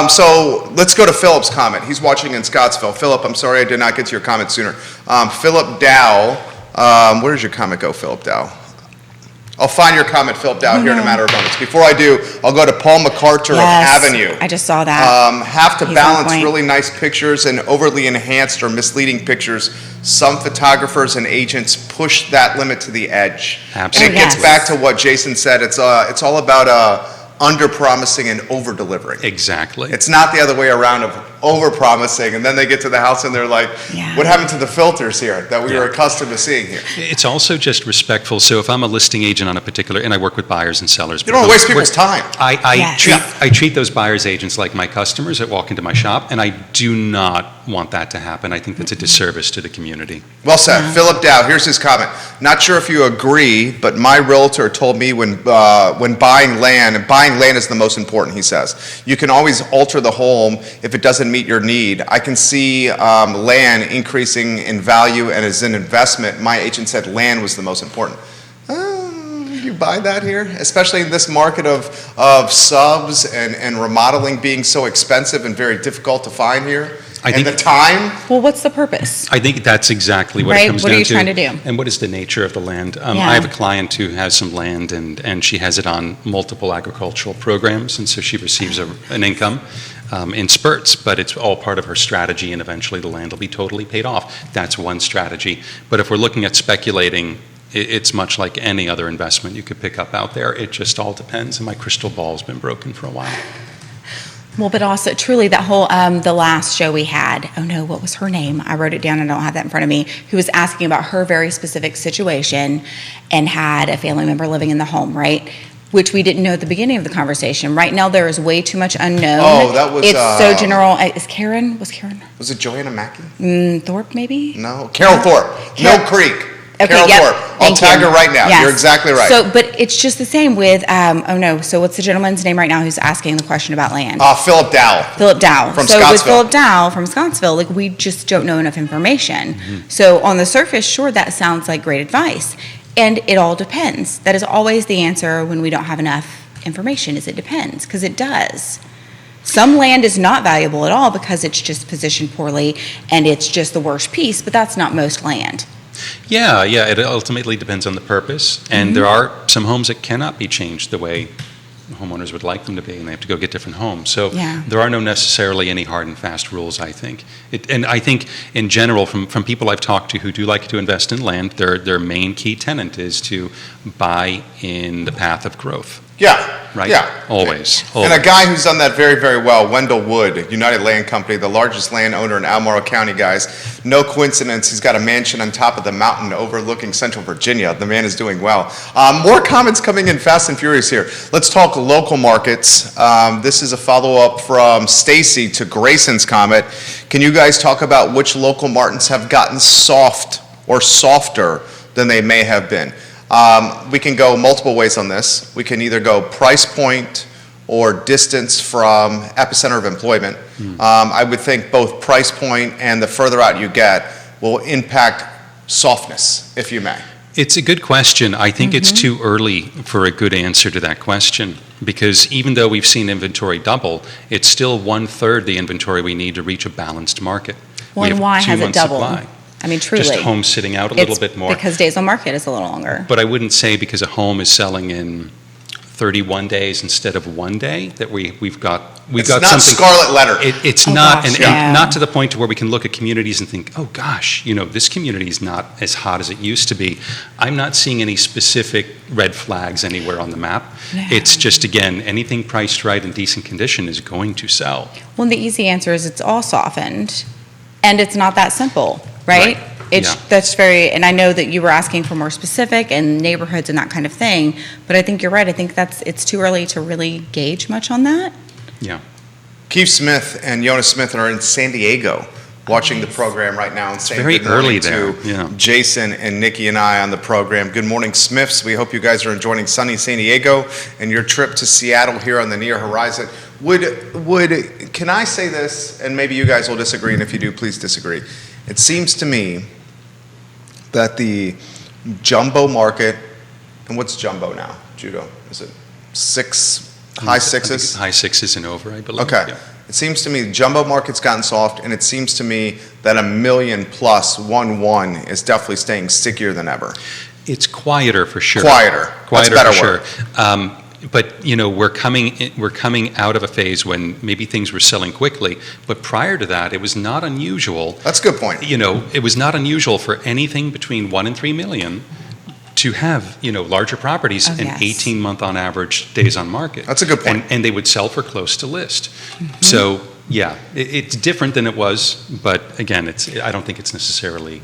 it. So let's go to Philip's comment. He's watching in Scottsville. Philip, I'm sorry I did not get to your comment sooner. Philip Dow, where does your comment go, Philip Dow? I'll find your comment, Philip Dow, here in a matter of moments. Before I do, I'll go to Paul McCarter Yes, of Avenue. I just saw that. Have to He's on balance point. really nice pictures and overly enhanced or misleading pictures. Some photographers and agents push that limit to the edge. Absolutely. And it gets Yes. back to what Jason said. It's all about under-promising and over-delivering. Exactly. It's not the other way around of over-promising, and then they get to the house and they're like, Yeah. what happened to the filters here that we were Yeah. accustomed to seeing here? It's also just respectful. So if I'm a listing agent on a particular, and I work with buyers and sellers. You don't want to waste people's time. I Yes. treat those buyers agents like my customers that walk into my shop, and I do not want that to happen. I think that's a disservice to the community. Well said. Philip Dow, here's his comment. Not sure if you agree, but my realtor told me when buying land, and buying land is the most important, he says. You can always alter the home if it doesn't meet your need. I can see land increasing in value, and as an investment, my agent said land was the most important. You buy that here? Especially in this market of subs and remodeling being so expensive and very difficult to find here? I And think- the time? Well, what's the purpose? I think that's exactly what Right, it comes what down are you to. trying to do? And what is the nature of the land? Yeah. I have a client who has some land, and she has it on multiple agricultural programs, and so she receives an income in spurts, but it's all part of her strategy, and eventually the land will be totally paid off. That's one strategy. But if we're looking at speculating, it's much like any other investment you could pick up out there. It just all depends, and my crystal ball's been broken for a while. Well, but also truly that whole, the last show we had, oh no, what was her name? I wrote it down and I don't have that in front of me, who was asking about her very specific situation and had a family member living in the home, right? Which we didn't know at the beginning of the conversation. Right now, there is way too much unknown. Oh, that was, It's so general. Was Karen? Was it Joanna Mackey? Thorpe, maybe? No. Carol Thorpe. Carol- Mill Creek. Okay, Carol yep. Thorpe. I'll Thank tag you. her right now. Yes. You're exactly right. So, but it's just the same with, so what's the gentleman's name right now who's asking the question about land? Philip Dow. Philip Dow. From So with Scottsville. Philip Dow from Scottsville, like we just don't know enough information. So on the surface, sure, that sounds like great advice. And it all depends. That is always the answer when we don't have enough information, is it depends, because it does. Some land is not valuable at all because it's just positioned poorly and it's just the worst piece, but that's not most land. Yeah, it ultimately depends on the purpose, and there are some homes that cannot be changed the way homeowners would like them to be, and they have to go get different homes. So Yeah. there are no necessarily any hard and fast rules, I think. And I think in general, from people I've talked to who do like to invest in land, their main key tenet is to buy in the path of growth. Yeah. Right? Yeah. Always. And a guy who's done that very, very well, Wendell Wood, United Land Company, the largest landowner in Albemarle County, guys. No coincidence, he's got a mansion on top of the mountain overlooking Central Virginia. The man is doing well. More comments coming in fast and furious here. Let's talk local markets. This is a follow-up from Stacy to Grayson's comment. Can you guys talk about which local markets have gotten soft or softer than they may have been? We can go multiple ways on this. We can either go price point or distance from epicenter of employment. I would think both price point and the further out you get will impact softness, if you may. It's a good question. I think it's too early for a good answer to that question, because even though we've seen inventory double, it's still 1/3 the inventory we need to reach a balanced market. Well, We and have why 2 has it months doubled? supply. I mean, truly. Just homes sitting out a little It's bit more. because days on market is a little longer. But I wouldn't say because a home is selling in 31 days instead of 1 day, that we've got It's got not something. scarlet letter. It's Oh, not, gosh, and yeah. not to the point to where we can look at communities and think, oh gosh, this community is not as hot as it used to be. I'm not seeing any specific red flags anywhere on the map. No. It's just, again, anything priced right in decent condition is going to sell. Well, the easy answer is it's all softened, and it's not that simple, right? Right. It's, Yeah. that's very, and I know that you were asking for more specific and neighborhoods and that kind of thing, but I think you're right. I think it's too early to really gauge much on that. Yeah. Keith Smith and Jonas Smith are in San Diego watching the nice. program right now and saying very good morning early to there, yeah. Jason and Nikki and I on the program. Good morning, Smiths. We hope you guys are enjoying sunny San Diego and your trip to Seattle here on the near horizon. Can I say this, and maybe you guys will disagree, and if you do, please disagree. It seems to me that the jumbo market, and what's jumbo now, Judo? Is it high I think sixes? it's high sixes and over, I believe. Okay. Yeah. It seems to me the jumbo market's gotten soft, and it seems to me that $1 million plus 1-1 is definitely staying stickier than ever. It's quieter for sure. Quieter. That's a better for word. sure. But we're coming out of a phase when maybe things were selling quickly. But prior to that, it was not unusual. That's a good point. It was not unusual for anything between 1 and 3 million to have larger properties Oh, and yes. 18-month on average days on market. That's a good point. And they would sell for close to list. So yeah, it's different than it was. But again, I don't think it's necessarily.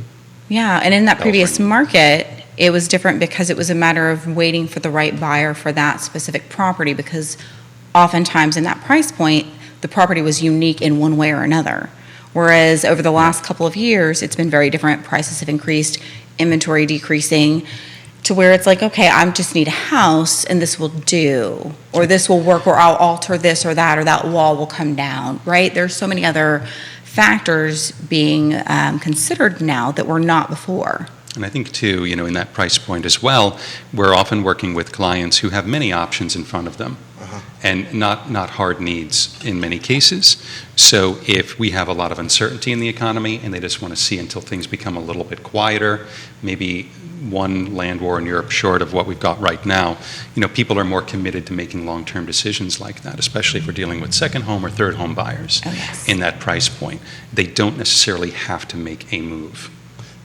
Yeah, and in that previous California. market, it was different because it was a matter of waiting for the right buyer for that specific property, because oftentimes in that price point, the property was unique in one way or another. Whereas over the last couple of years, it's been very different. Prices have increased, inventory decreasing, to where it's like, okay, I just need a house and this will do, or this will work, or I'll alter this or that wall will come down, right? There's so many other factors being considered now that were not before. And I think too, in that price point as well, we're often working with clients who have many options in front of them and not hard needs in many cases. So if we have a lot of uncertainty in the economy and they just want to see until things become a little bit quieter, maybe one land war in Europe short of what we've got right now, people are more committed to making long-term decisions like that, especially if we're dealing with second home or third home buyers Oh, yes. in that price point. They don't necessarily have to make a move.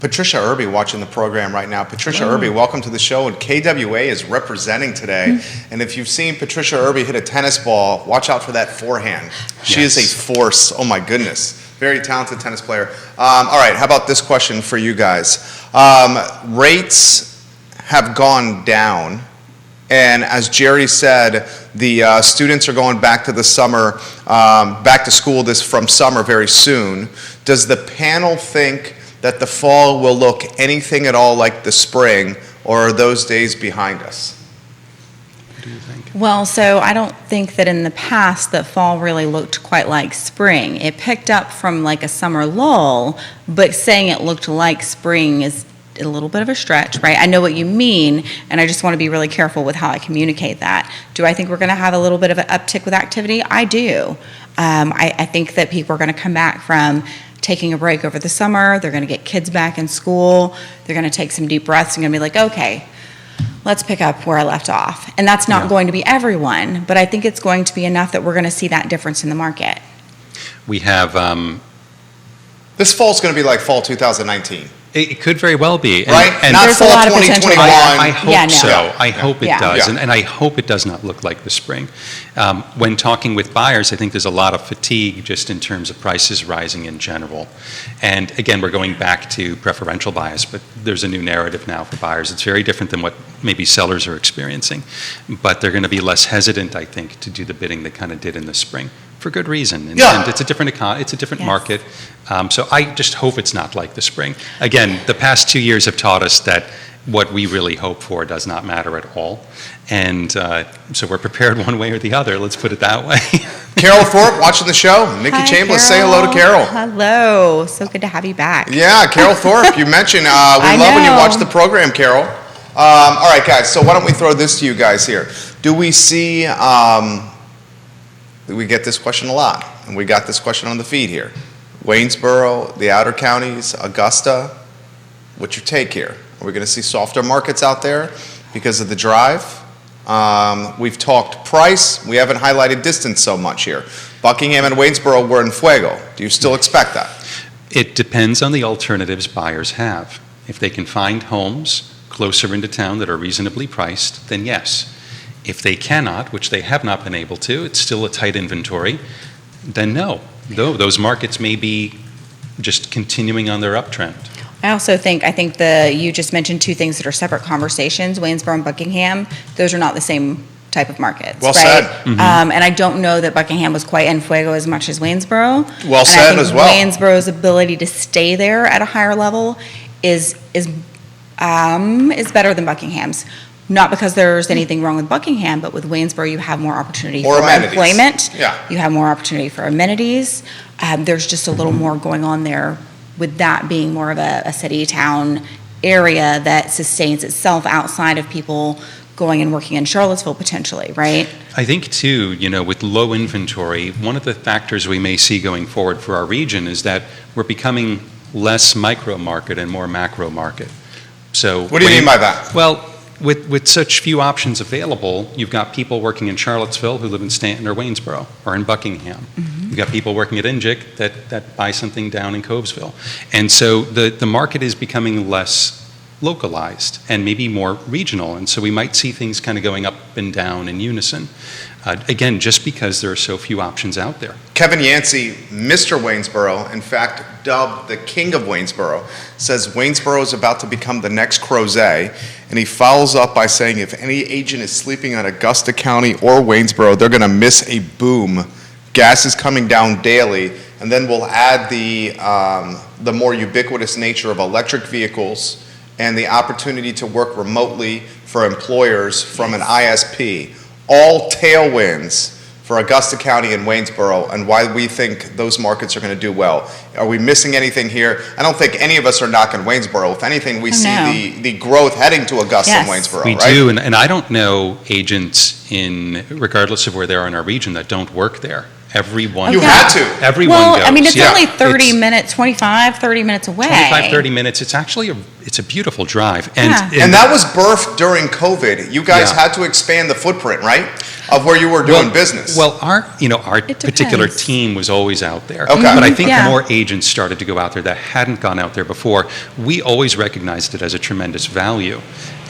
Patricia Irby watching the program right now. Patricia Irby, welcome to the show. And KWA is representing today. And if you've seen Patricia Irby hit a tennis ball, watch out for that forehand. She is Yes. a force. Oh my goodness. Very talented tennis player. All right, how about this question for you guys? Rates have gone down. And as Jerry said, the students are going back to the summer, back to school from summer very soon. Does the panel think that the fall will look anything at all like the spring, or are those days behind us? What do you think? Well, so I don't think that in the past that fall really looked quite like spring. It picked up from like a summer lull, but saying it looked like spring is a little bit of a stretch, right? I know what you mean, and I just want to be really careful with how I communicate that. Do I think we're going to have a little bit of an uptick with activity? I do. I think that people are going to come back from taking a break over the summer. They're going to get kids back in school. They're going to take some deep breaths and going to be like, okay, let's pick up where I left off. And that's not going to be everyone, but I think it's going to be enough that we're going to see that difference in the market. We have, This fall's going to be like fall 2019, it could very well be. right? And Not There's a fall lot of potential 2021. I hope Yeah, no. so. Yeah. I hope it Yeah. does. Yeah. And I hope it does not look like the spring. When talking with buyers, I think there's a lot of fatigue just in terms of prices rising in general. And again, we're going back to preferential bias, but there's a new narrative now for buyers. It's very different than what maybe sellers are experiencing. But they're going to be less hesitant, I think, to do the bidding they kind of did in the spring. For good reason. And, Yeah. and it's a different Yes. market. So I just hope it's not like the spring. Again, the past 2 years have taught us that what we really hope for does not matter at all. And so we're prepared one way or the other, let's put it that way. Carol Thorpe watching the show. Nikki Hi, Chambless, say hello to Carol. Hello. So good to have you back. Yeah, Carol Thorpe, you mentioned, we I love when you know. watch the program, Carol. All right, guys, so why don't we throw this to you guys here? Do we see, we get this question a lot, and we got this question on the feed here. Waynesboro, the outer counties, Augusta, what's your take here? Are we going to see softer markets out there because of the drive? We've talked price. We haven't highlighted distance so much here. Buckingham and Waynesboro were in fuego. Do you still expect that? It depends on the alternatives buyers have. If they can find homes closer into town that are reasonably priced, then yes. If they cannot, which they have not been able to, it's still a tight inventory, then no. Though those markets may be just continuing on their uptrend. I think you just mentioned two things that are separate conversations, Waynesboro and Buckingham. Those are not the same type of markets, well right? said. And I don't know that Buckingham was quite en fuego as much as Waynesboro. Well said as well. Waynesboro's ability to stay there at a higher level is better than Buckingham's. Not because there's anything wrong with Buckingham, but with Waynesboro, you have more opportunity for employment. Yeah. You have more opportunity for amenities. There's just a little more going on there with that being more of a city town area that sustains itself outside of people going and working in Charlottesville potentially, right? I think too, with low inventory, one of the factors we may see going forward for our region is that we're becoming less micro market and more macro market. So what do you mean by that? Well, with such few options available, you've got people working in Charlottesville who live in Stanton or Waynesboro or in Buckingham. You've got people working at Injic that buy something down in Covesville. And so the market is becoming less localized and maybe more regional. And so we might see things kind of going up and down in unison. Again, just because there are so few options out there. Kevin Yancey, Mr. Waynesboro, in fact, dubbed the king of Waynesboro, says Waynesboro is about to become the next Crozet, and he follows up by saying if any agent is sleeping on Augusta County or Waynesboro, they're going to miss a boom. Gas is coming down daily, and then we'll add the more ubiquitous nature of electric vehicles and the opportunity to work remotely for employers from an ISP. All tailwinds for Augusta County and Waynesboro, and why we think those markets are going to do well. Are we missing anything here? I don't think any of us are knocking Waynesboro. If anything, we see the growth heading to Augusta and Waynesboro, we right? do, and I don't know agents regardless of where they are in our region, that don't work there. Everyone. You had to. Everyone goes. I mean, it's Yeah. only 30 minutes, 25, 30 minutes away. 25, 30 minutes. It's actually it's a beautiful drive. And that was birthed during COVID. You guys had to expand the footprint, right, of where you were doing business. Well, our particular depends. team was always out there. Okay. But I think Yeah. more agents started to go out there that hadn't gone out there before. We always recognized it as a tremendous value.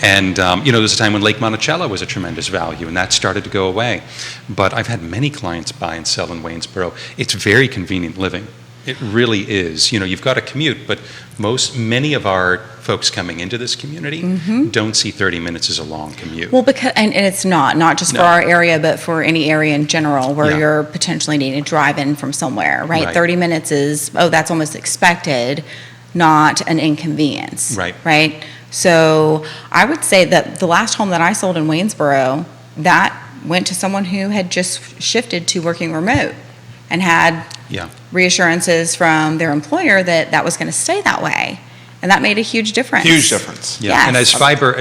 And, there was a time when Lake Monticello was a tremendous value, and that started to go away. But I've had many clients buy and sell in Waynesboro. It's very convenient living. It really is. You've got to commute, but many of our folks coming into this community don't see 30 minutes as a long commute. Well, because and it's not just for our area, but for any area in general where you're potentially needing to drive in from somewhere, right? 30 minutes is, that's almost expected, not an inconvenience. Right. Right? So I would say that the last home that I sold in Waynesboro, that went to someone who had just shifted to working remote and had reassurances from their employer that was going to stay that way. And that made a huge difference. Huge difference. Yeah, Yes. and as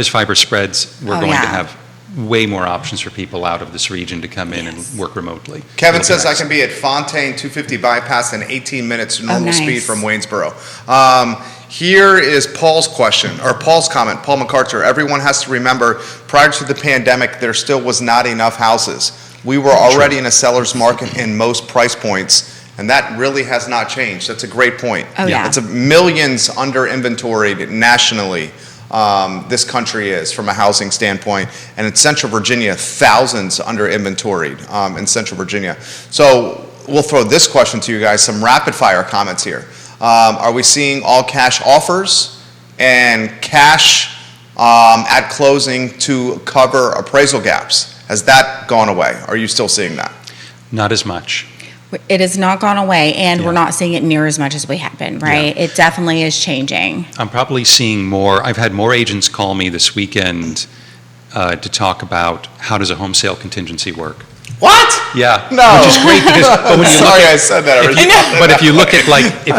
fiber spreads, we're going to have way more options for people out of this region to come in and work remotely. Kevin says I can be at Fontaine 250 bypass in 18 minutes normal speed from Waynesboro. Here is Paul's question, or Paul's comment, Paul MacArthur. Everyone has to remember, prior to the pandemic, there still was not enough houses. We were already in a seller's market in most price points, and that really has not changed. That's a great point. Oh, yeah. It's millions under inventoried nationally. This country is from a housing standpoint, and in Central Virginia, thousands under inventoried in Central Virginia. So we'll throw this question to you guys, some rapid fire comments here. Are we seeing all cash offers and cash at closing to cover appraisal gaps? Has that gone away? Are you still seeing that? Not as much. It has not gone away, and we're not seeing it near as much as we have been, right? It definitely is changing. I'm probably seeing more. I've had more agents call me this weekend to talk about how does a home sale contingency work. What? Yeah. No. Which is great because but when you Sorry, look at, I said that already. but if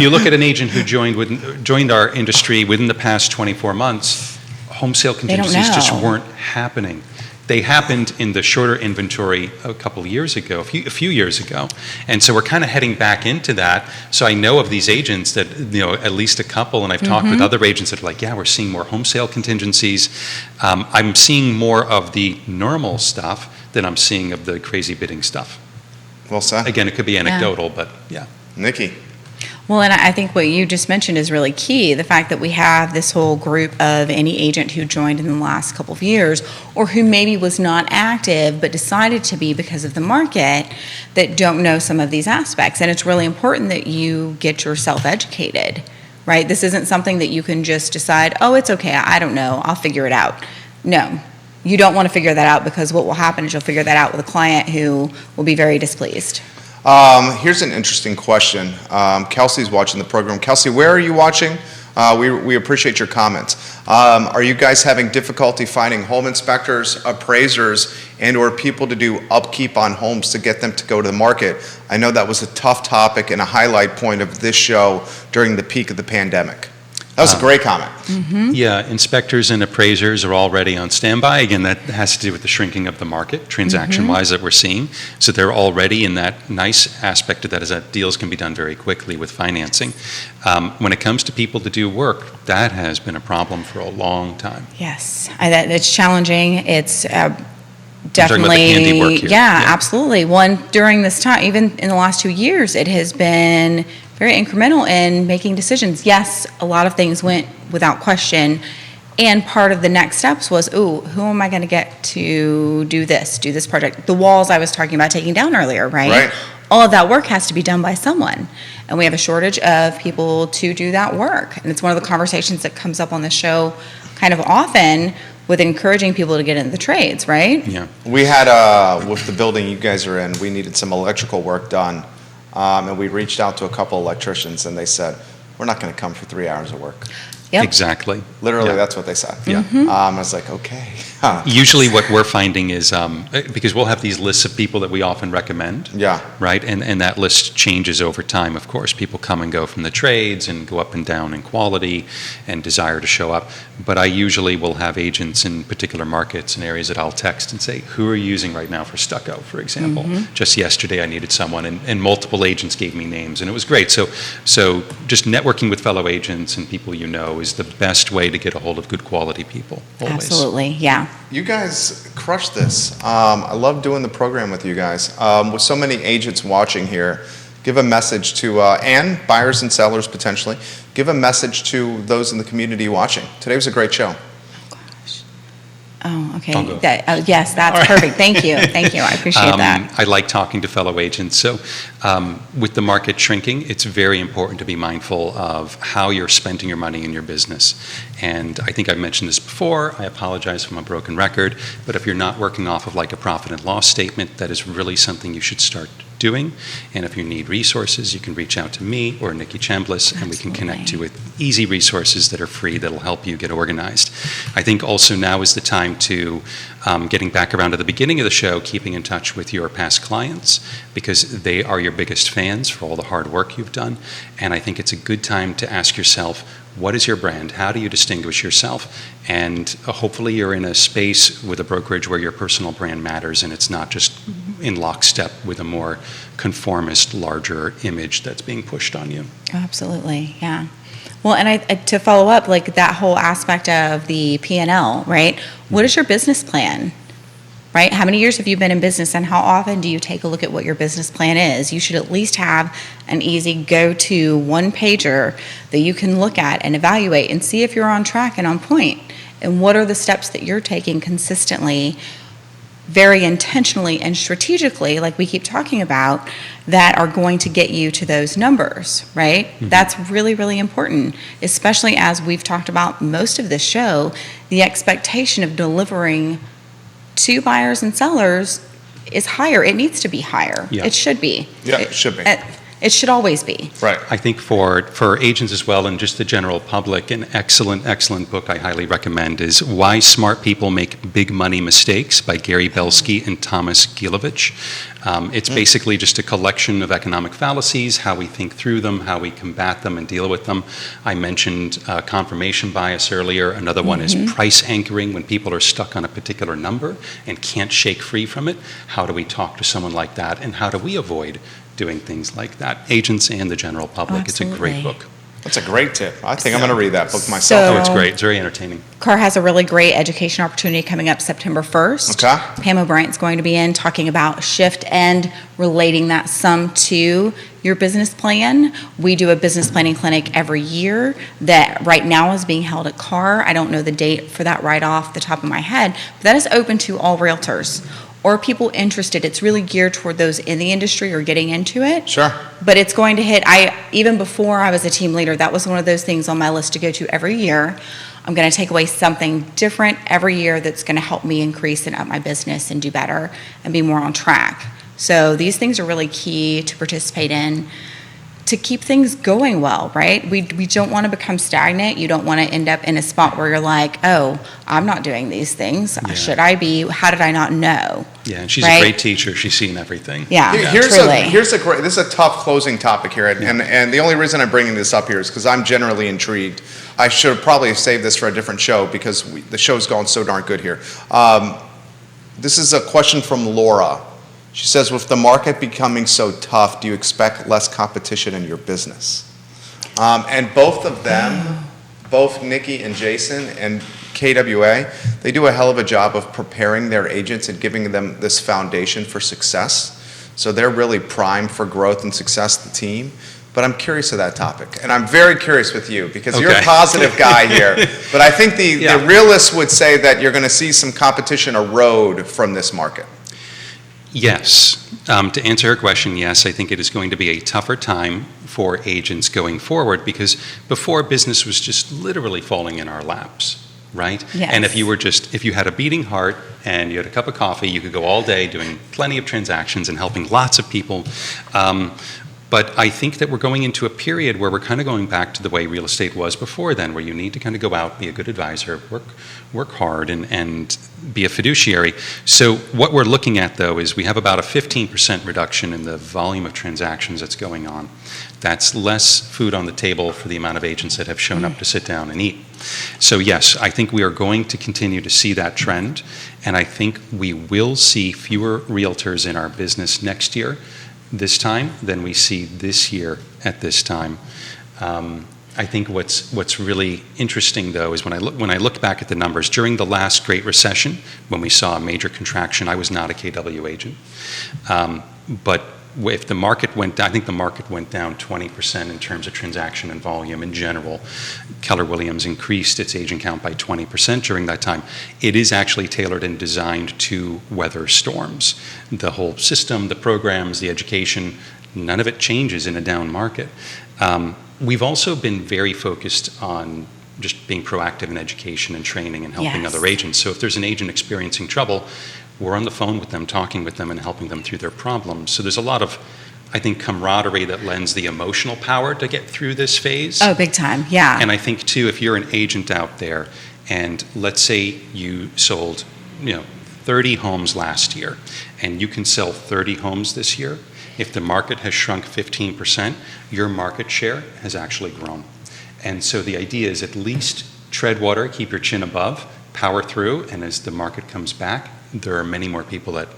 you look at an agent who joined our industry within the past 24 months, home sale contingencies just know. weren't happening. They happened in the shorter inventory a couple of years ago, a few years ago. And so we're kind of heading back into that. So I know of these agents that, at least a couple, and I've talked with other agents that are like, yeah, we're seeing more home sale contingencies. I'm seeing more of the normal stuff than I'm seeing of the crazy bidding stuff. Well said. Again, it could be anecdotal, but yeah. Nikki. Well, and I think what you just mentioned is really key. The fact that we have this whole group of any agent who joined in the last couple of years, or who maybe was not active but decided to be because of the market, that don't know some of these aspects. And it's really important that you get yourself educated, right? This isn't something that you can just decide, oh, it's okay, I don't know, I'll figure it out. No, you don't want to figure that out, because what will happen is you'll figure that out with a client who will be very displeased. Here's an interesting question. Kelsey's watching the program. Kelsey, where are you watching? We appreciate your comments. Are you guys having difficulty finding home inspectors, appraisers, and or people to do upkeep on homes to get them to go to the market? I know that was a tough topic and a highlight point of this show during the peak of the pandemic. That was a great comment. Yeah, inspectors and appraisers are already on standby. Again, that has to do with the shrinking of the market, transaction-wise, that we're seeing. So they're already in that nice aspect of that, is that deals can be done very quickly with financing. When it comes to people to do work, that has been a problem for a long time. Yes, it's challenging. It's talking about the definitely, handiwork here. yeah, Yeah. absolutely. During this time, even in the last 2 years, it has been very incremental in making decisions. Yes, a lot of things went without question, and part of the next steps was, ooh, who am I going to get to do this project? The walls I was talking about taking down earlier, right? Right. All of that work has to be done by someone, and we have a shortage of people to do that work. And it's one of the conversations that comes up on the show kind of often, with encouraging people to get into the trades, right? Yeah. We had, with the building you guys are in, we needed some electrical work done. And we reached out to a couple electricians, and they said, we're not going to come for 3 hours of work. Yep. Exactly. Literally, Yeah. that's what they said. Yeah. I was like, okay. Usually what we're finding is, because we'll have these lists of people that we often recommend. Yeah. Right? And that list changes over time, of course. People come and go from the trades and go up and down in quality and desire to show up. But I usually will have agents in particular markets and areas that I'll text and say, who are you using right now for stucco, for example? Just yesterday I needed someone, and multiple agents gave me names, and it was great. So just networking with fellow agents and people you know is the best way to get a hold of good quality people, always. Absolutely, yeah. You guys crushed this. I love doing the program with you guys. With so many agents watching here, give a message to, and buyers and sellers potentially, give a message to those in the community watching. Today was a great show. Oh, okay. I'll go. Yes, that's perfect. Thank you. Thank you. I appreciate that. I like talking to fellow agents. So with the market shrinking, it's very important to be mindful of how you're spending your money in your business. And I think I've mentioned this before. I apologize for my broken record. But if you're not working off of like a profit and loss statement, that is really something you should start doing. And if you need resources, you can reach out to me or Nikki Chambless, and we can connect you with easy resources that are free that'll help you get organized. I think also now is the time to, getting back around to the beginning of the show, keeping in touch with your past clients, because they are your biggest fans for all the hard work you've done. And I think it's a good time to ask yourself, what is your brand? How do you distinguish yourself? And hopefully you're in a space with a brokerage where your personal brand matters, and it's not just in lockstep with a more conformist, larger image that's being pushed on you. Absolutely, yeah. Well, and to follow up, like that whole aspect of the P&L, right? What is your business plan? Right? How many years have you been in business, and how often do you take a look at what your business plan is? You should at least have an easy go-to one-pager that you can look at and evaluate and see if you're on track and on point. And what are the steps that you're taking consistently, very intentionally and strategically, like we keep talking about, that are going to get you to those numbers, right? That's really, really important, especially as we've talked about most of this show, the expectation of delivering to buyers and sellers is higher. It needs to be higher. Yeah. It should be. Yeah, it should be. It should always be. Right. I think for agents as well and just the general public, an excellent book I highly recommend is Why Smart People Make Big Money Mistakes by Gary Belsky and Thomas Gilovich. It's basically just a collection of economic fallacies, how we think through them, how we combat them and deal with them. I mentioned confirmation bias earlier. Another one is price anchoring, when people are stuck on a particular number and can't shake free from it. How do we talk to someone like that, and how do we avoid doing things like that? Agents and the general public. Absolutely. It's a great book. That's a great tip. I think I'm going to read that book myself. So- Oh, it's great. It's very entertaining. Carr has a really great education opportunity coming up September 1st. Okay. Pam O'Brien's going to be in talking about shift and relating that some to your business plan. We do a business planning clinic every year that right now is being held at Carr. I don't know the date for that right off the top of my head, but that is open to all realtors or people interested. It's really geared toward those in the industry or getting into it. Sure. But it's going to hit, even before I was a team leader, that was one of those things on my list to go to every year. I'm going to take away something different every year that's going to help me increase and up my business and do better and be more on track. So these things are really key to participate in to keep things going well, right? We don't want to become stagnant. You don't want to end up in a spot where you're like, oh, I'm not doing these things. Yeah. Should I be? How did I not know? Yeah, and she's Right? a great teacher. She's seen everything. Yeah, Here's truly. a great. This is a tough closing topic here, and the only reason I'm bringing this up here is because I'm generally intrigued. I should have probably saved this for a different show because the show's going so darn good here. This is a question from Laura. She says, with the market becoming so tough, do you expect less competition in your business? And both of them, both Nikki and Jason and KWA, they do a hell of a job of preparing their agents and giving them this foundation for success. So they're really primed for growth and success, the team. But I'm curious of that topic. And I'm very curious with you because you're a Okay. positive guy here. But I think the realists would say that you're going to see some competition erode from this market. Yes. To answer her question, yes, I think it is going to be a tougher time for agents going forward because before business was just literally falling in our laps, right? Yes. And if you had a beating heart and you had a cup of coffee, you could go all day doing plenty of transactions and helping lots of people. But I think that we're going into a period where we're kind of going back to the way real estate was before then, where you need to kind of go out, be a good advisor, work hard, and be a fiduciary. So what we're looking at, though, is we have about a 15% reduction in the volume of transactions that's going on. That's less food on the table for the amount of agents that have shown up to sit down and eat. So yes, I think we are going to continue to see that trend, and I think we will see fewer realtors in our business next year this time than we see this year at this time. I think what's really interesting, though, is when I look back at the numbers during the last Great Recession, when we saw a major contraction. I was not a KW agent, but if the market went down, I think the market went down 20% in terms of transaction and volume in general. Keller Williams increased its agent count by 20% during that time. It is actually tailored and designed to weather storms. The whole system, the programs, the education, none of it changes in a down market. We've also been very focused on just being proactive in education and training and helping Yes. other agents. So if there's an agent experiencing trouble, we're on the phone with them, talking with them and helping them through their problems. So there's a lot of, I think, camaraderie that lends the emotional power to get through this phase. Oh, big time. Yeah. And I think, too, if you're an agent out there and let's say you sold, 30 homes last year and you can sell 30 homes this year, if the market has shrunk 15%, your market share has actually grown. And so the idea is at least tread water, keep your chin above, power through, and as the market comes back, there are many more people that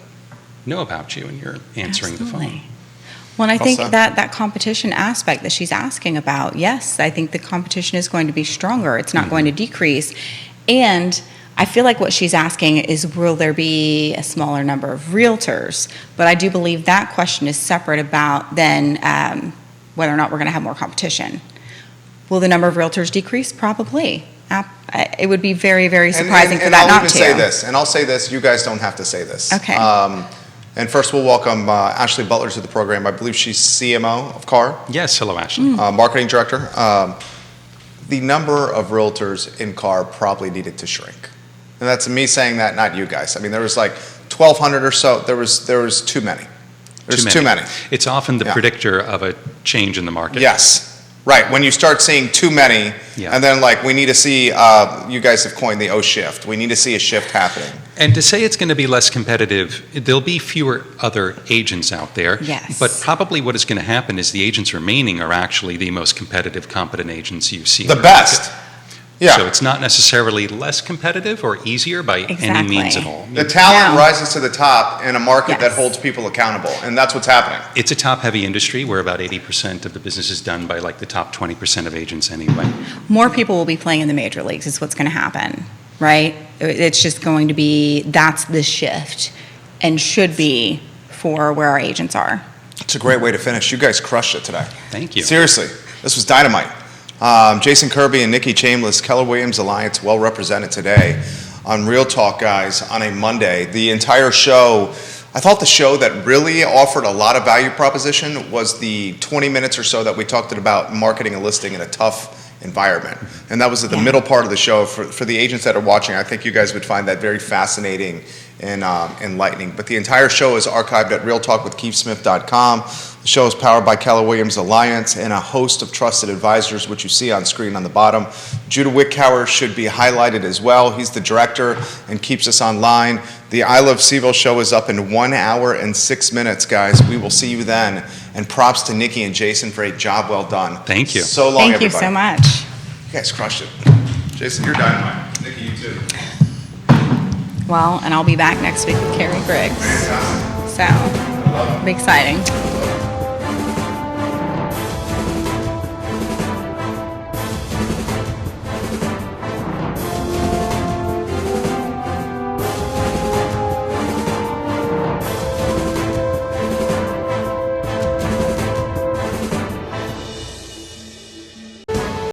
know about you and you're answering the Absolutely. phone. Well, and I think said. that competition aspect that she's asking about, yes, I think the competition is going to be stronger. It's not going to decrease. And I feel like what she's asking is, will there be a smaller number of realtors? But I do believe that question is separate about then whether or not we're going to have more competition. Will the number of realtors decrease? Probably. It would be very, very surprising for that I'll not even to. say this, and I'll say this, you guys don't have to say this. Okay. And first we'll welcome Ashley Butler to the program. I believe she's CMO of Carr, Yes, hello, Ashley. marketing director. The number of realtors in Carr probably needed to shrink. And that's me saying that, not you guys. I mean, there was like 1,200 or so. There was too many. There's too many. It's often the Yeah. predictor of a change in the market. Yes. Right, when you start seeing too many, Yeah. and then like we need to see, you guys have coined the O shift. We need to see a shift happening. And to say it's going to be less competitive, there'll be fewer other agents out there. Yes. But probably what is going to happen is the agents remaining are actually the most competitive, competent agents you see. The in best. market. Yeah. So it's not necessarily less competitive or easier by any means at all. The talent Yeah. rises to the top in a market that Yes. holds people accountable, and that's what's happening. It's a top-heavy industry where about 80% of the business is done by like the top 20% of agents anyway. More people will be playing in the major leagues is what's going to happen, right? It's just going to be, that's the shift and should be for where our agents are. It's a great way to finish. You guys crushed it today. Thank you. Seriously, this was dynamite. Jason Kirby and Nikki Chambless, Keller Williams Alliance, well represented today on Real Talk, guys, on a Monday. The entire show, I thought the show that really offered a lot of value proposition was the 20 minutes or so that we talked about marketing a listing in a tough environment. And that was at the middle part of the show. For the agents that are watching, I think you guys would find that very fascinating and enlightening. But the entire show is archived at realtalkwithkeithsmith.com. The show is powered by Keller Williams Alliance and a host of trusted advisors, which you see on screen on the bottom. Judah Wickhauer should be highlighted as well. He's the director and keeps us online. The I Love CVille show is up in 1 hour and 6 minutes, guys. We will see you then. And props to Nikki and Jason for a job well done. Thank you. So long, Thank you everybody. so much. You guys crushed it. Jason, you're dynamite. Nikki, you too. Well, and I'll be back next week with Carrie Briggs. Fantastic. So, it'll be exciting.